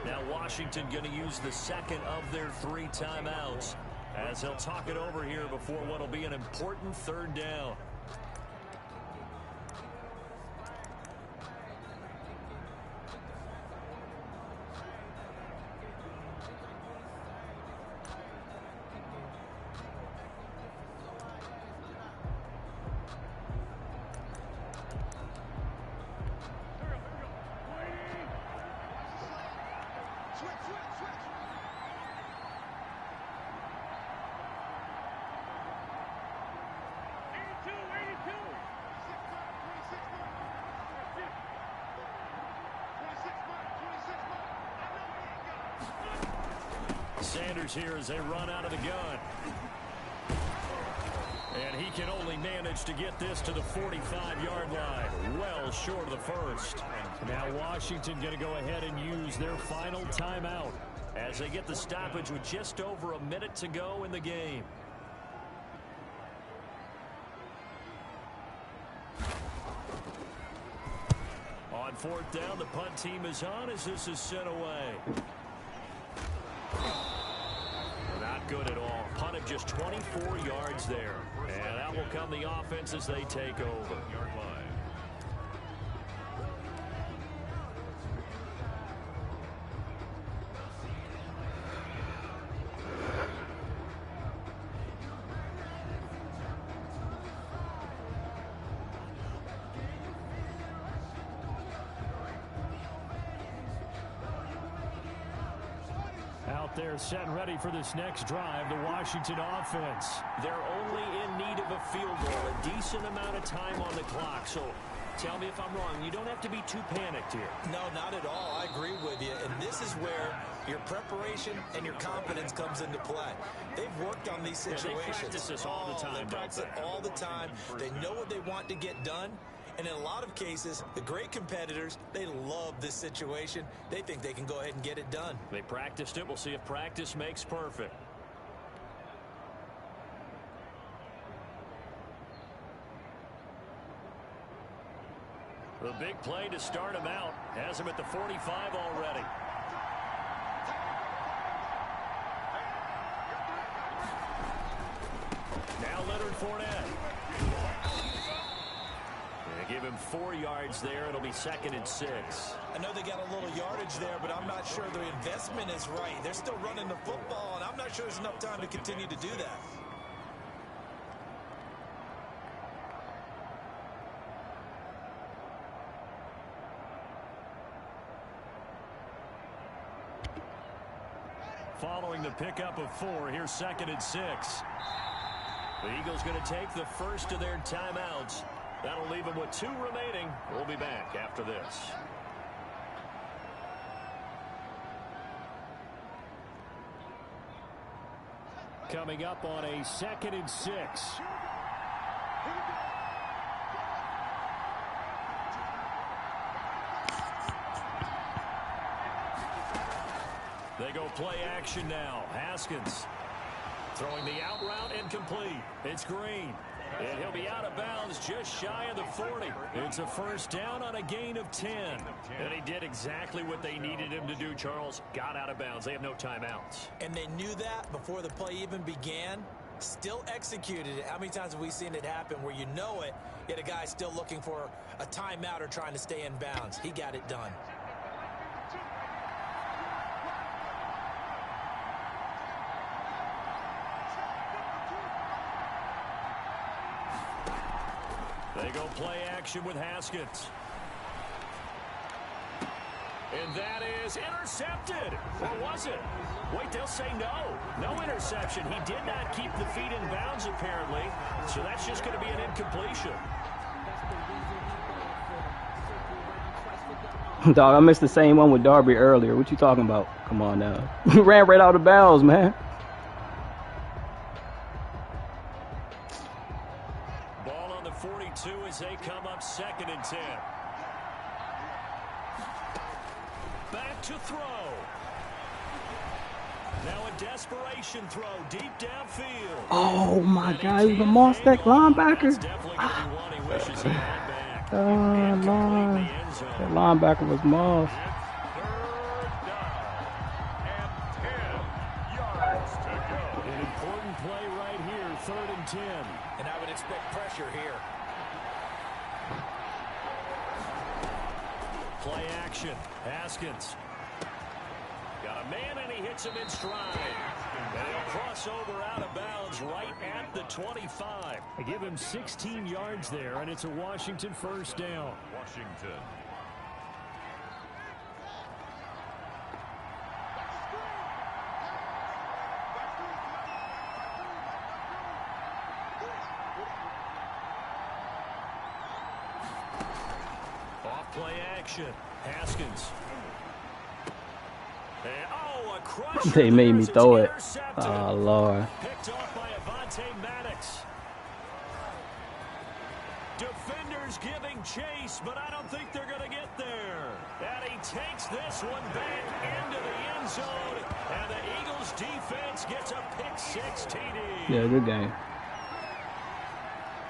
Now Washington going to use the 2nd of their 3 timeouts as they'll talk it over here before what will be an important 3rd down. Sanders here as they run out of the gun. And he can only manage to get this to the 45-yard line. Well short of the first. Now Washington going to go ahead and use their final timeout as they get the stoppage with just over a minute to go in the game. On 4th down, the punt team is on as this is sent away. Not good at all. Punt of just 24 yards there. And that will come the offense as they take over. Yard line. out there set and ready for this next drive, the Washington offense. They're only in need of a field goal, a decent amount of time on the clock. So tell me if I'm wrong. You don't have to be too panicked here. No, not at all. I agree with you. And this is where your preparation and your confidence comes into play. They've worked on these situations. They practice this all the time. They practice it all the time. They know what they want to get done. And in a lot of cases, the great competitors, they love this situation. They think they can go ahead and get it done. They practiced it. We'll see if practice makes perfect. The big play to start him out. Has him at the 45 already. Now Leonard Fournette. They give him 4 yards there. It'll be 2nd and 6. I know they got a little yardage there, but I'm not sure the investment is right. They're still running the football, and I'm not sure there's enough time to continue to do that. Following the pickup of 4, here's 2nd and 6. The Eagles going to take the first of their timeouts. That'll leave them with 2 remaining. We'll be back after this. Coming up on a 2nd and 6. They go play action now. Haskins throwing the out route incomplete. It's Green. And he'll be out of bounds just shy of the 40. It's a first down on a gain of 10. And he did exactly what they needed him to do, Charles. Got out of bounds. They have no timeouts. And they knew that before the play even began. Still executed it. How many times have we seen it happen where you know it, yet a guy's still looking for a timeout or trying to stay in bounds? He got it done. They go play action with Haskins. And that is intercepted. Or was it? Wait, they'll say no. No interception. He did not keep the feet in bounds, apparently. So that's just going to be an incompletion. Dog, I missed the same one with Darby earlier. What you talking about? Come on now. He ran right out of bounds, man. Ball on the 42 as they come up 2nd and 10. Back to throw. Now a desperation throw deep downfield. Oh my God, he's a Mostec linebacker. Lord. That linebacker was Moss. An important play right here, 3rd and 10. And I would expect pressure here. Play action. Haskins. Got a man, and he hits him in stride. And he'll cross over out of bounds right at the 25. They give him 16 yards there, and it's a Washington first down. Washington. Off play action. Haskins. And, oh, a crusher. They made me throw it. Intercepted. Oh, Lord. Picked off by Avonte Maddox. Defenders giving chase, but I don't think they're going to get there. And he takes this one back into the end zone. And the Eagles defense gets a pick-6 TD. Yeah, good game.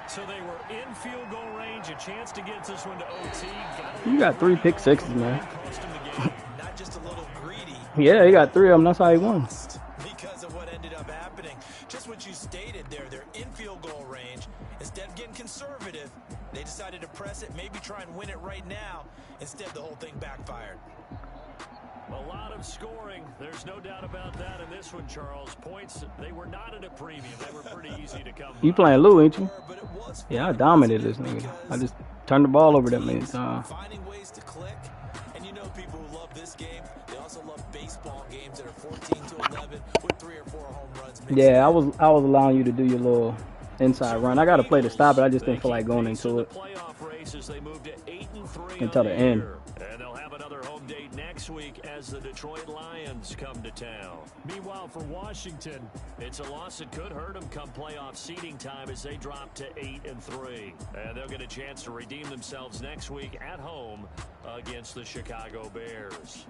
So they were in field goal range, a chance to get this one to OT. You got 3 pick-6s, man. Cost him the game. Not just a little greedy. Yeah, he got 3 of them. That's how he won. Because of what ended up happening. Just what you stated there, they're in field goal range. Instead of getting conservative, they decided to press it, maybe try and win it right now. Instead, the whole thing backfired. A lot of scoring. There's no doubt about that in this one, Charles. Points, they were not at a premium. They were pretty easy to come You by. playing Lou, ain't you? Yeah, I dominated this nigga. I just turned the ball over that many times. Finding ways to click. And you know people who love this game, they also love baseball games that are 14 to 11 with 3 or 4 home runs. Yeah, I was allowing you to do your little inside run. I got to play to stop it. I just didn't feel like going into it until the end. And they'll have another home date next week as the Detroit Lions come to town. Meanwhile, for Washington, it's a loss that could hurt them come playoff seeding time as they drop to 8-3. And they'll get a chance to redeem themselves next week at home against the Chicago Bears.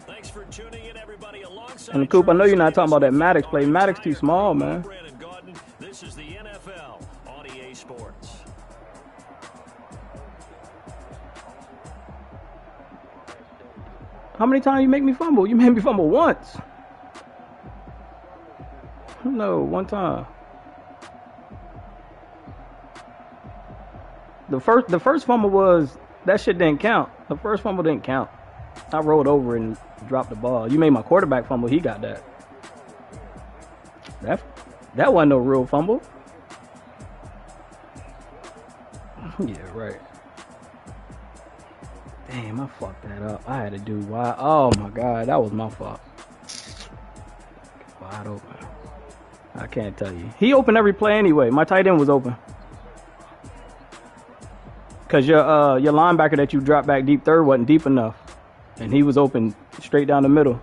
Thanks for tuning in, everybody. Alongside And Coop, I know you're not talking about that Maddox play. Maddox too small, man. This is the NFL on EA Sports. How many times you make me fumble? You made me fumble once. No, one time. The first fumble was, that shit didn't count. The first fumble didn't count. I rolled over and dropped the ball. You made my quarterback fumble. He got that. That wasn't no real fumble. Yeah, right. Damn, I fucked that up. I had to do wide. Oh my God, that was my fault. Wide open. I can't tell you. He opened every play anyway. My tight end was open. Cause your linebacker that you dropped back deep third wasn't deep enough, and he was open straight down the middle.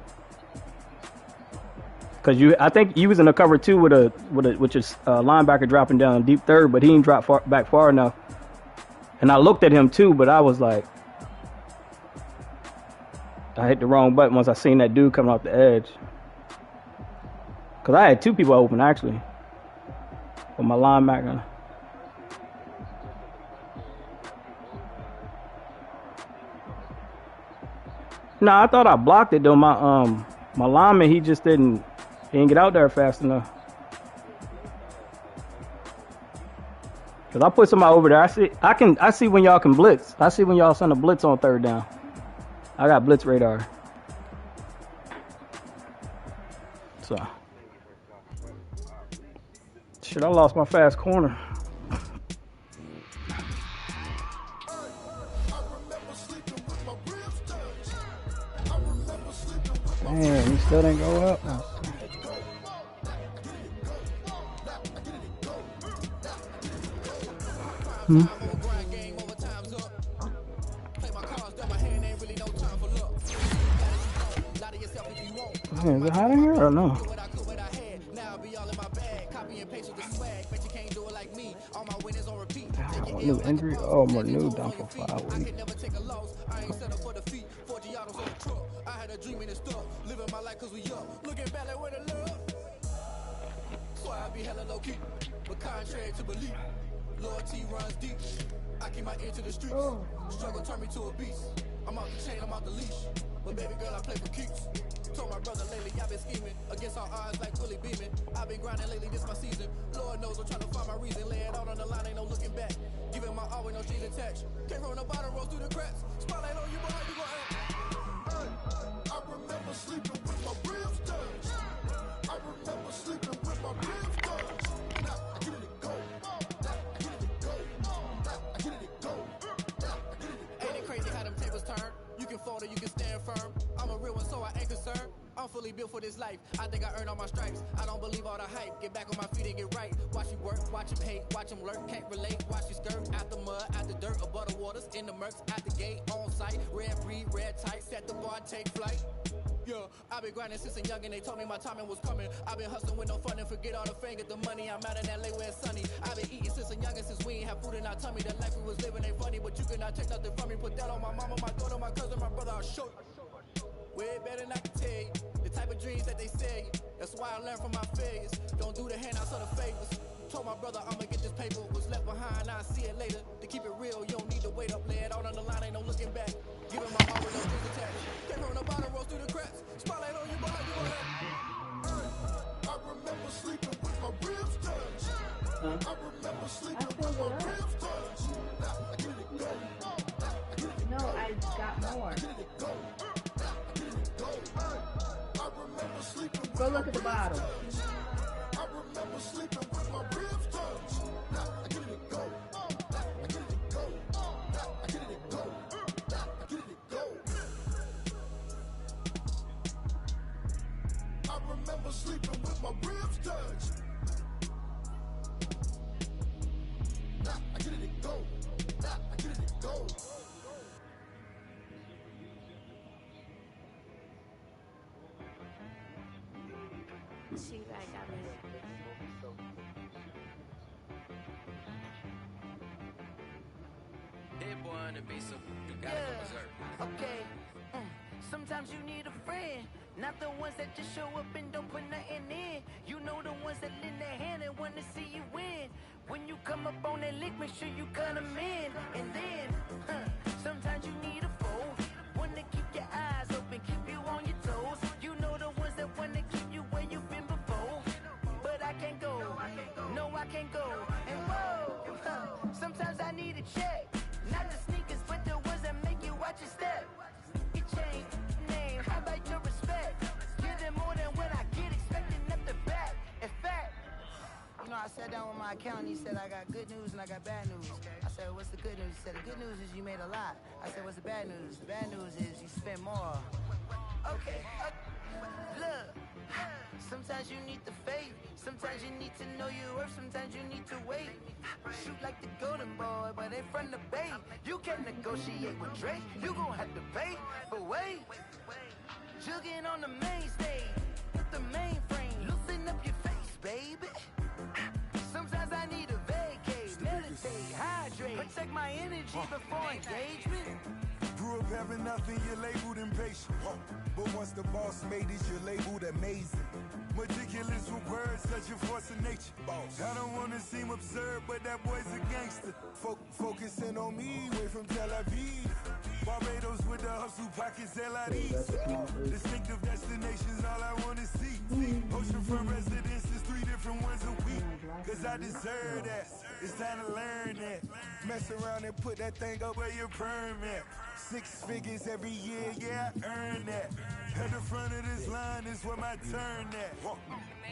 Cause I think you was in a cover 2 with your linebacker dropping down deep third, but he didn't drop back far enough. And I looked at him too, but I was like, I hit the wrong button once I seen that dude coming off the edge. Cause I had 2 people open actually, with my linebacker. No, I thought I blocked it though. My lineman, he didn't get out there fast enough. Cause I put somebody over there. I see when y'all can blitz. I see when y'all send a blitz on third down. I got blitz radar. So shit, I lost my fast corner. Damn, he still didn't go up. Man, is it hot in here or no? Damn, new injury? Oh, my new down for 5 weeks. But contrary to belief, loyalty runs deep. I keep my ear to the streets. Struggle turned me to a beast. I'm out the chain, I'm out the leash. But baby girl, I play for keeps. Told my brother lately, I've been scheming against all odds like Willie beaming. I've been grinding lately, this my season. Lord knows I'm trying to find my reason. Lay it out on the line, ain't no looking back. Giving my all with no strings attached. Came from the bottom, rose through the cracks. Spotlight on you, boy, how you gon' act? I remember sleeping with my ribs touched. I remember sleeping with my ribs touched. Now I get it go. I get it go. I get it go. Ain't it crazy how them tables turn? You can fold or you can stand firm. I'm a real one, so I ain't concerned. I'm fully built for this life. I think I earned all my stripes. I don't believe all the hype. Get back on my feet and get right. Watch you work, watch him hate, watch him lurk. Can't relate, watch you skirt. Out the mud, out the dirt, above the waters, in the murks, out the gate, on site. Red breed, red tight, set the bar, take flight. Yeah, I've been grinding since a young and they told me my timing was coming. I've been hustling with no fun and forget all the fame, get the money. I'm out in LA where it's sunny. I've been eating since a young and since we ain't have food in our tummy. The life we was living ain't funny, but you cannot take nothing from me. Put that on my mama, my daughter, my cousin, my brother, I'll show you. Way better than I can tell you. The type of dreams that they say. That's why I learned from my failures. Don't do the handouts or the favors. Told my brother I'ma get this paper. Was left behind, I'll see it later. To keep it real, you don't need to wait up. Lay it out on the line, ain't no looking back. Giving my all with no strings attached. Came from the bottom, rose through the cracks. Spotlight on you, boy, you gon' have. I remember sleeping with my ribs touched. I remember sleeping with my ribs touched. Now I get it go. No, I got more. I get it go. Go look at the bottom. I remember sleeping with my ribs touched. Now I get it go. I get it go. I get it go. I get it go. I remember sleeping with my ribs touched. Now I get it go. Now I get it go. She back at me. Dead boy on the beat, so you gotta go berserk. Okay. Sometimes you need a friend, not the ones that just show up and don't put nothing in. You know the ones that lend their hand and want to see you win. When you come up on that lick, make sure you cut them in. And then, sometimes you need a foe, one to keep your eyes open, keep you on your toes. You know the ones that want to keep you where you've been before. But I can't go, no I can't go. And whoa, sometimes I need a check. Not the sneakers, but the ones that make you watch your step. Your chain, name, how about your respect? Give them more than what I get, expecting up the back. In fact, you know, I sat down with my accountant, he said I got good news and I got bad news. I said, what's the good news? He said, the good news is you made a lot. I said, what's the bad news? The bad news is you spent more. Okay, look, sometimes you need the faith. Sometimes you need to know your worth, sometimes you need to wait. Shoot like the golden boy, but they from the bay. You can't negotiate with Drake, you gon' have to pay. But wait, jugging on the main stage, with the mainframe, loosen up your face, baby. Sometimes I need a vacate, meditate, hydrate, protect my energy before engagement. Grew up having nothing, you're labeled impatient. But once the boss made it, you're labeled amazing. Meticulous with words, such a force of nature. I don't wanna seem absurd, but that boy's a gangster. Focusing on me, way from Tel Aviv. Barbados with the hustle pockets, LIDs. Distinctive destinations, all I wanna see. Oceanfront residences, 3 different ones a week. Cause I deserve that, it's time to learn that. Mess around and put that thing up where your permit. 6 figures every year, yeah, I earn that. At the front of this line is where my turn at.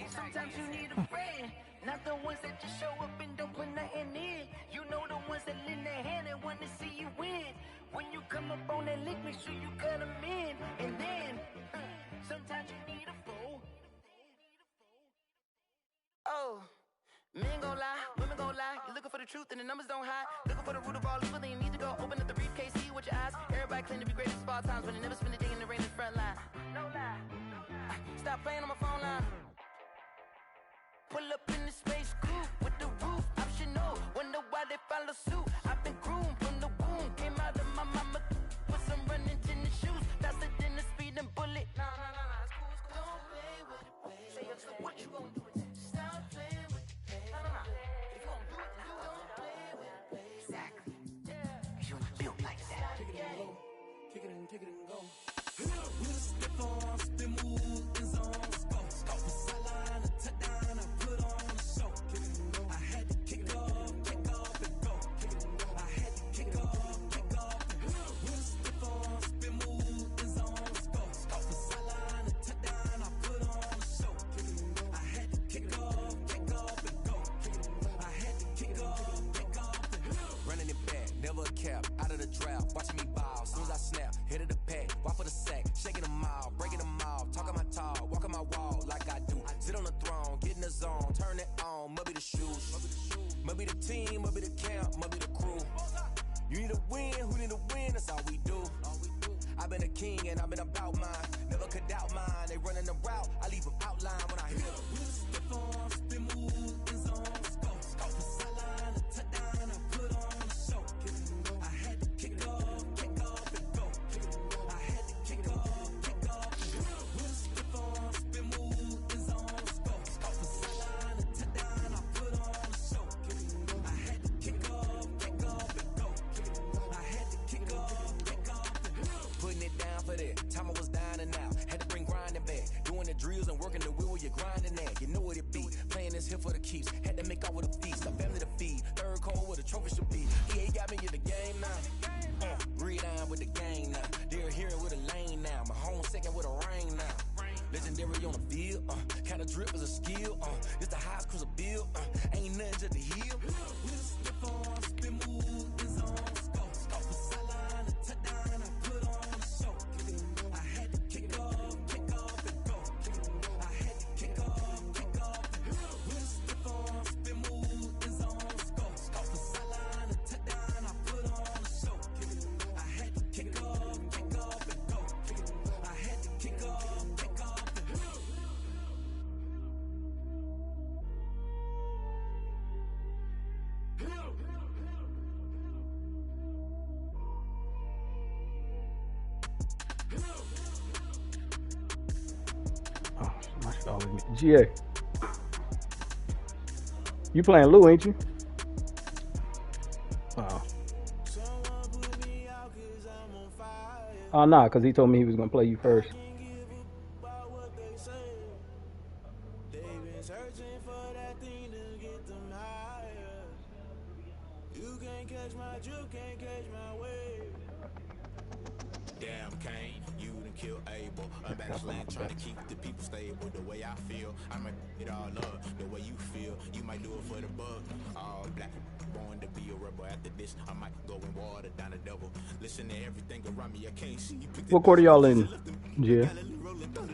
Sometimes you need a friend, not the ones that just show up and don't put nothing in. You know the ones that lend their hand and want to see you win. When you come up on that lick, make sure you cut them in. And then, sometimes you need a fool. Oh, men gon' lie, women gon' lie. You're looking for the truth and the numbers don't hide. Looking for the root of all evil, then you need to go open up the briefcase, see with your eyes. Everybody claim to be greatest of all times, but they never spend a day in the rain in the front line. No lie. Stop playing on my phone line. Pull up in the space coupe with the roof optional. Wonder why they follow suit. I've been groomed from the womb. Came out of my mama with some running tennis shoes. Faster than the speeding bullet. Nah, it's cool. Don't play with it, baby. Say what you gon' do with that? Stop playing with it, baby. Nah. If you gon' do it, then don't play with it, baby. Exactly. Yeah. You built like that. Take it and go. Take it and go. We'll step on, spin move, and zone, go. Sideline, a touchdown, I put on a show. I had to kick off, and go. I had to kick off, and go. We'll step on, spin move, and zone, go. Sideline, a touchdown, I put on a show. I had to kick off, and go. I had to kick off, and go. Running it back, never a cap, out of the draft, watching me ball. Soon as I snap, hit of the pack, walk for the sack, shaking them all, breaking them all, talking my talk, walking my wall like I do. Sit on the throne, get in the zone, turn it on, must be the shoes, must be the team, must be the camp, must be the crew. You need a win, who need a win, that's all we do. I've been a king and I've been about mine, never could doubt mine. They running the route, I leave them outline when I hit them. We'll step on, spin move, and zone, go. Sideline, a touchdown, I put on a show. I had to kick off, and go. I had to kick off, and go. We'll step on, spin move, and zone, go. Sideline, a touchdown, I put on a show. I had to kick off, and go. I had to kick off, and go. Putting it down for that, time I was down and out. Had to bring grinding back, doing the drills and working the wheel where you're grinding at. You know what it be, playing this here for the keeps. Had to make off with a feast, a family to feed. Third cold where the trophy should be. EA got me in the game now. Read on with the game now. They're here with a lane now. My home second with a ring now. Legendary scary on the field. Kinda drip is a skill. It's the highest cruise a bill. Ain't nothing just to heal. Slip on, spin move, in zone, scope. Off the sideline, a touchdown, I put on a show. I had to kick off, and go. I had to kick off, and go. Slip on, spin move, in zone, scope. Off the sideline, a touchdown, I put on a show. I had to kick off, and go. I had to kick off, and go. Oh, my shit always me. GA. You playing Lou, ain't you? Oh. Oh, nah, because he told me he was going to play you first. Damn, Kane, you done kill Abel. I'm back slang, trying to keep the people stable. The way I feel, I might it all up. The way you feel, you might do it for the bug. All black, born to be a rebel. After this, I might go and water down the devil. Listen to everything around me, I can't see. What quarter y'all in, Gia?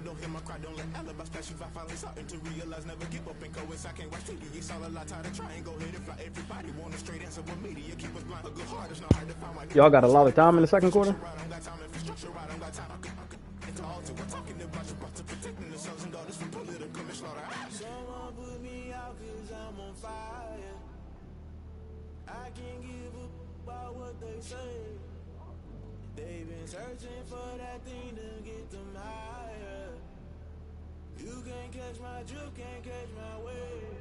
Don't hear my cry, don't let alibis pass you. I finally starting to realize, never give up and go. I can't watch TV, it's all a lot. Tired of trying, go ahead and fly. Everybody want a straight answer with media. Keep us blind, a good heart, it's not hard to find my. Y'all got a lot of time in the second quarter? Someone put me out 'cause I'm on fire. I can't give up about what they say. They've been searching for that thing to get them higher. You can't catch my drift, can't catch my wave.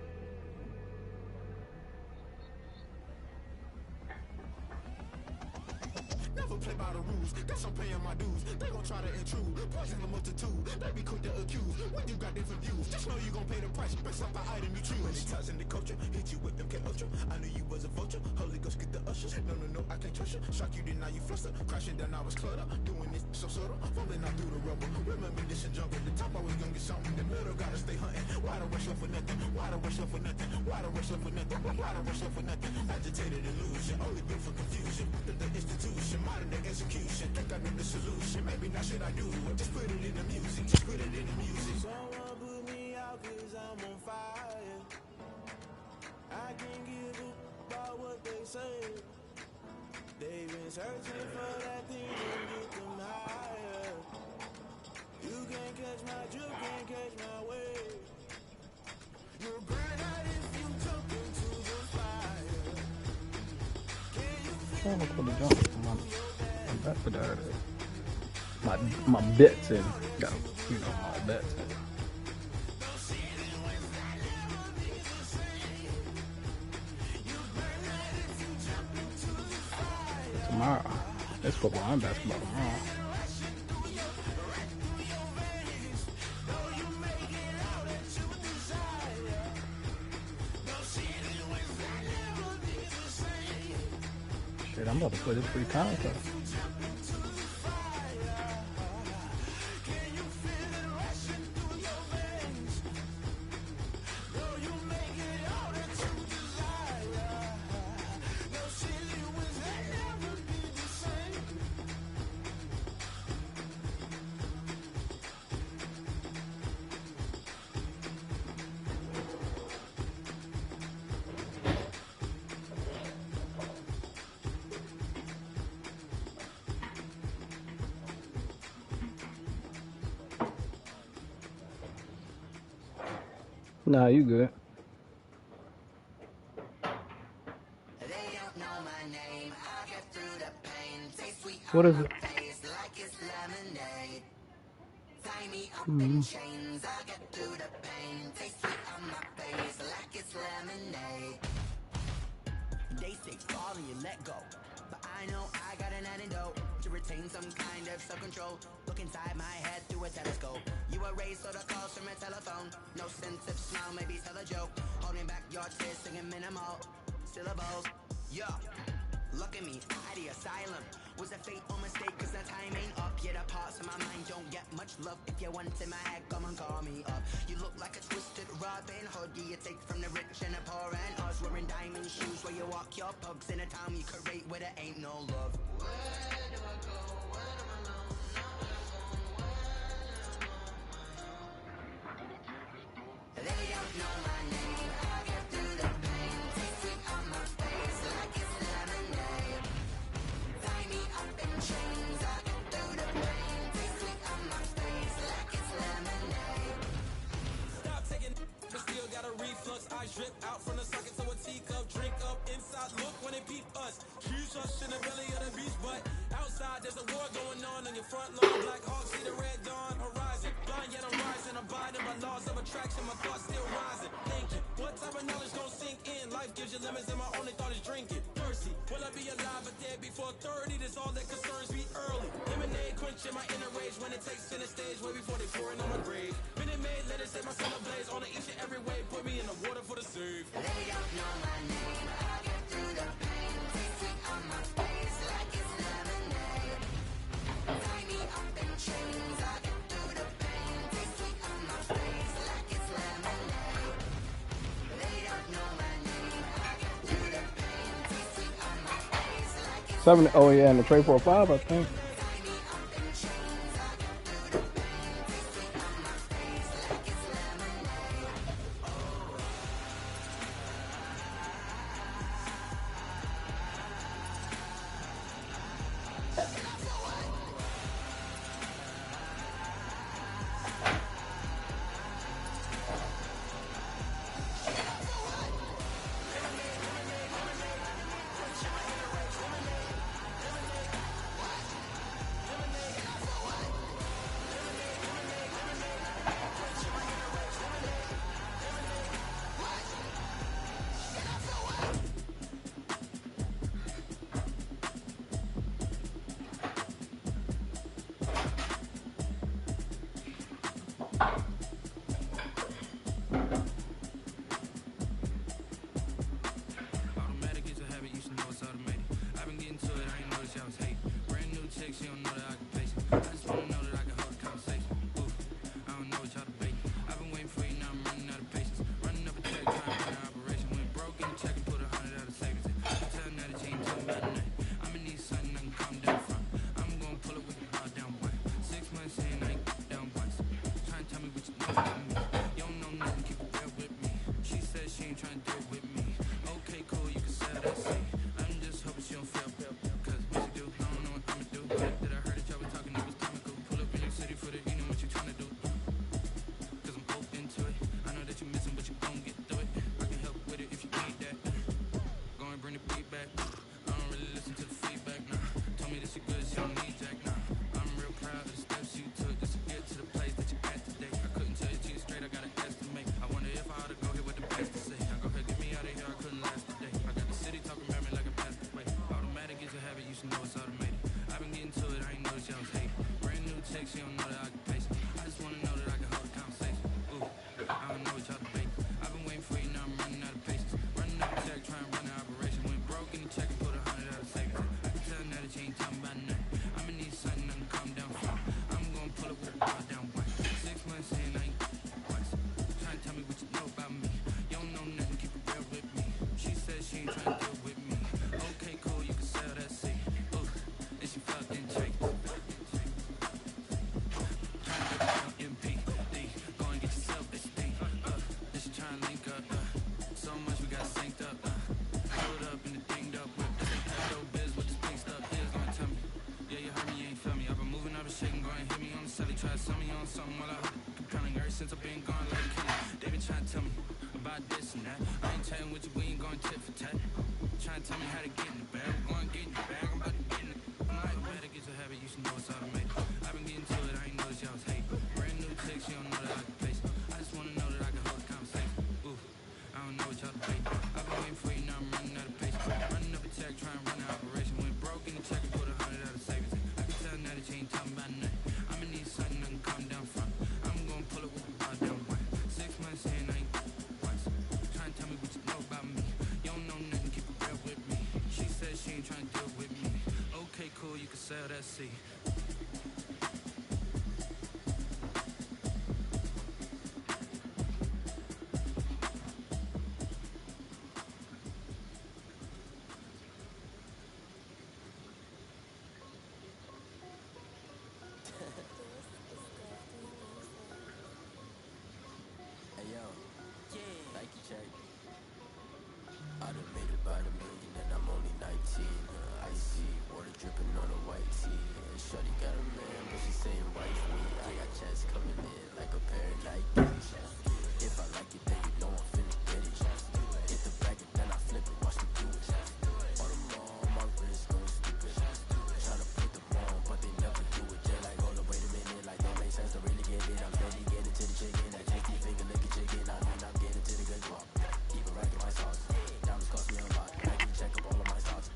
Never play by the rules, guess I'm paying my dues. They gon' try to intrude, poison the multitude. They be quick to accuse, when you got different views. Just know you gon' pay the price, based off the item you choose. When it ties in the culture, hit you with MK Ultra. I knew you was a vulture, Holy Ghost get the ushers. No, I can't trust you. Shock you, then now you fluster. Crashing down, I was cluttered. Doing this so subtle, falling out through the rubble. Remember this and jungle, the top always gonna get something. The middle gotta stay hunting. Why the rush left for nothing? Why the rush left for nothing? Why the rush left for nothing? Why the rush left for nothing? Agitated illusion, only built for confusion. The institution, modern day execution. Think I know the solution. Maybe not should I do it? Just put it in the music. Just put it in the music. Someone put me out 'cause I'm on fire. I can't give up about what they say. They've been searching for that thing to get them higher. You can't catch my drift, can't catch my wave. You'll burn out if you jump into the fire. Can you feel my bets in. Got, you know, my bets in. Tomorrow. It's football and basketball tomorrow. Shit, I'm about to play this 3 times though. Nah, you good. What is it? They say fall and you let go, but I know I got an antidote to retain some kind of self-control. Look inside my head through a telescope. You erase all the calls from a telephone. No sense of smile, maybe tell a joke. Holding back your tears, singing minimal syllables. Yeah, Look at me, I had the asylum. Was a fate or mistake, cause the time ain't up. Yet the parts of my mind don't get much love. If you want in my head, come and call me up. You look like a twisted Robin Hood. You take from the rich and the poor and us. Wearing diamond shoes where you walk your pugs in a town you create where there ain't no love. Where do I go? When I'm alone? They don't know my name. I get through the pain. Taste sweet on my face like it's lemonade. Tie me up in chains. I get through the pain. Taste sweet on my face like it's lemonade. Stop taking but still got a reflux. Eyes drip out from the socket to a teacup. Drink up inside, look when it peep us. Choose us in the belly of the beast, but outside there's a war going on your front lawn. Black Hawk, see the red dawn horizon. Blind yet I'm rising, abiding by laws of attraction. My thoughts still rising, thinking what type of knowledge gon' sink in? Life gives you lemons and my only thought is drinking. Thirsty, will I be alive or dead before 30? That's all that concerns me early. Lemonade quenching my inner rage when it takes center stage way before they pour it on my grave. Minute Maid, let it set my soul ablaze on each and every way. Put me in the water for the save. They don't know my name. I get through the pain. Taste sweet on my face like it's lemonade. Tie me up in chains. I get through the pain. Taste sweet on my face like it's lemonade. They don't know my name. I get through the pain. Taste sweet on my face like it's 7. Oh yeah, and the tray 4-5, I think. tie me up in chains. I get through the pain. Taste sweet on my face like it's lemonade. Automatic is a habit, you should know it's automated. I've been getting to it, I ain't noticed y'all was hating. Brand new chicks, you don't know that I can face it. I just wanna know that I can hold a conversation. Oof, I don't know what y'all debating. I've been waiting for you, now I'm running out of patience. Running up a check, trying to run an operation. Went broke in the check and put 100 out of savings. I can tell now that you ain't talking about nothing. I'ma need something I can calm down from. I'm gonna pull it with the bar down one. 6 months in, I ain't down once. Trying to tell me what you know about me. You don't know nothing, keep it real with me. She said she ain't trying to deal with me. Okay, cool, you can sell that seat. I'm just hoping she don't fail. Cause what she do, I don't know what I'ma do. That I heard that y'all was talking, it was comical. Pull up in your city for the evening, what you trying to do? Cause I'm open to it. I know that you're missing, but you gon' get through it. I can help with it if you need that. Go and bring the beat back. I don't really listen to the feedback, nah. Told me that she good, she don't need Jack, nah. I'm real proud of the steps you took just to get to the place that you're at today. I couldn't tell you to you straight, I gotta estimate. I wonder if I ought to go here with the best to say. Now go ahead, get me out of here, I couldn't last today. I got the city talking about me like a passed away. Automatic is a habit, you should know it's automated. I've been getting to it, I ain't noticed y'all was hating. Brand new chicks, you don't know that I can pace it. I just wanna know that I can hold a conversation. Ooh, I don't know what y'all debating. I've been waiting for you, now I'm running out of patience. Running up a check, trying to run an operation. Went broke in the check and put 100 out of savings. I can tell now that you ain't talking about nothing. I'ma need something I can calm down from. I'm gonna pull it with the bar down one. 6 months in, I ain't once. Trying to tell me what you know about me. You don't know nothing, keep it real with me. She said she ain't trying to deal with me. Okay, cool, you can sell that seat. Ooh, and she felt in check. MPD, go and get yourself SD. Then she trying to link up. So much we got synced up. Hold up in the dinged up whip. This ain't Pepto Biz with this pink stuff. Here's gonna tell me. Yeah, you heard me, you ain't feel me. I've been moving, I've been shaking, go and hit me on the celly. Try to sell me on something while I hold it. Compelling ever since I've been gone like a kid. They been trying to tell me about this and that. I ain't chatting with you, we ain't going tit for tat. Trying to tell me how to get in the bag. Go and get in the bag, I'm about to get in it. Automatic is a habit, you should know it's automated. I've been getting to it, I ain't noticed y'all was hating. Brand new chicks, you don't know that I can pace it. I just wanna know that I can hold a conversation. Ooh, I don't know what y'all debating. I've been waiting for you, now I'm running out of patience. Running up a check, trying to run an operation. Went broke in the check and put 100 out of savings. I can tell now that you ain't talking about nothing. I'ma need something I can calm down from. I'm gonna pull it with the bar down one. 6 months in, I ain't once. Trying to tell me what you know about me. You don't know nothing, keep it real with me. She said she ain't trying to cool, you can sail that sea. Hey yo, Nike check. I done made about $1 million and I'm only 19. Icy, water dripping on a white tee. And shorty got a man, but she saying wife me. I got checks coming in like a pair of Nikes. If I like it, then you know I'm finna get it. Hit the bag and then I flip it, watch me do it. All them on my wrist going stupid. Tryna put them on, but they never do it. They're like, hold up, wait a minute, like don't make sense to really get it. I'm steady getting to the chicken, that tasty finger licking chicken. I mean, I'm getting to the good talk. Keep it racking my sauce. Diamonds cost me a lot. Nike check up all of my stocks.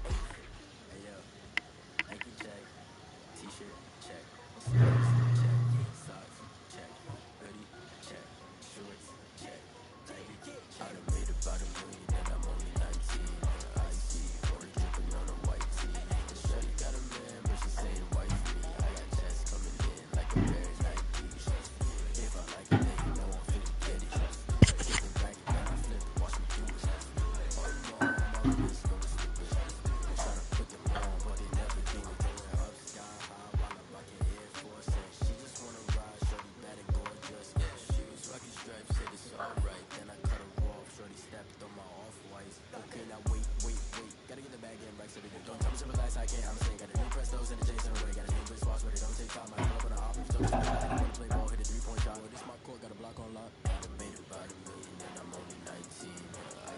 Hey yo, Nike check. T-shirt check. Sneakers check. Socks check. Hoodie check. Shorts check. Nike. I done made about $1 million and I'm only 19. Icy, water dripping on a white tee. And shorty got a man, but she saying wife me. I got checks coming in like a pair of Nikes. If I like it, then you know I'm finna get it. Get the bag and then I flip it, watch me do it. All them on my wrist going stupid. Tryna put them on, but they never do it. Going up sky high while I'm rocking Air Force. She just wanna ride, shorty bad and gorgeous. She was rocking stripes, said it's alright. Then I cut her off, shorty stepped on my off-whites. Okay, now wait. Gotta get the bag and back to the good. Don't tell me something last I can't, I'm saying. Got a new Prestos and a Jason away. Got a new bitch boss, but it don't take time. I pull up on the office, don't take time. I wanna play ball, hit a 3-point shot. Well, this my court, got a block on lock. I done made about $1 million and I'm only 19.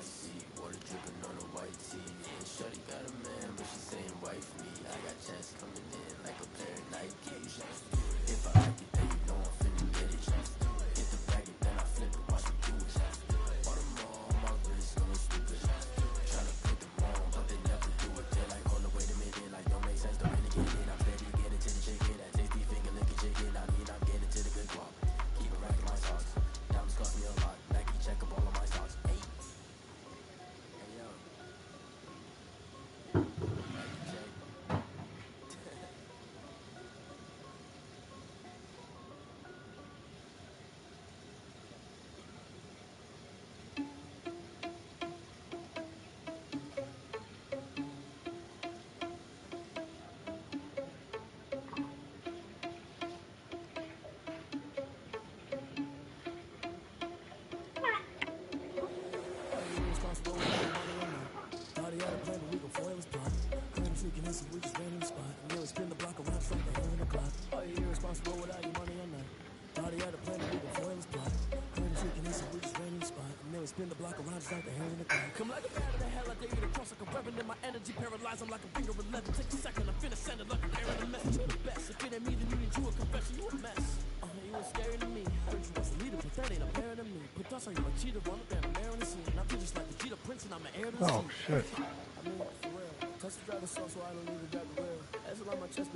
Icy, water dripping on a white tee. And shorty got a man, but she saying wife me. I got checks coming in like a pair of Nikes. If I like it, then you know I'm finna get it. Hit the bag and then I flip it, watch me do it. All them on my wrist going stupid. Tryna put them on, but they never do it. They're like, hold up, wait a minute, like don't make sense, don't really get it. I'm steady getting to the chicken, that tasty finger licking chicken. I mean, I'm getting to the good guap. Keep it racking my socks. Diamonds cost me a lot. Nike check up all of my stocks. Hey yo, Nike check. Spin the block around just like the hand in the car. Come like a bat of the hell, I dare you to cross like a weapon. And my energy paralyzed, I'm like a finger 11. Take a second, I'm finna send it like an air in a message. You the best, if it ain't me, then you need you a confession. You a mess, you was scary to me. Heard you was a leader, but that ain't apparent to me. Put thoughts on you a cheater, run up and I'm air in the scene. And I feel just like the Jeter Prince and I'm an heir to the Oh scene. shit. I mean, for real. Touch the driver's soul so I don't even grab the wheel. As a lot my chest, but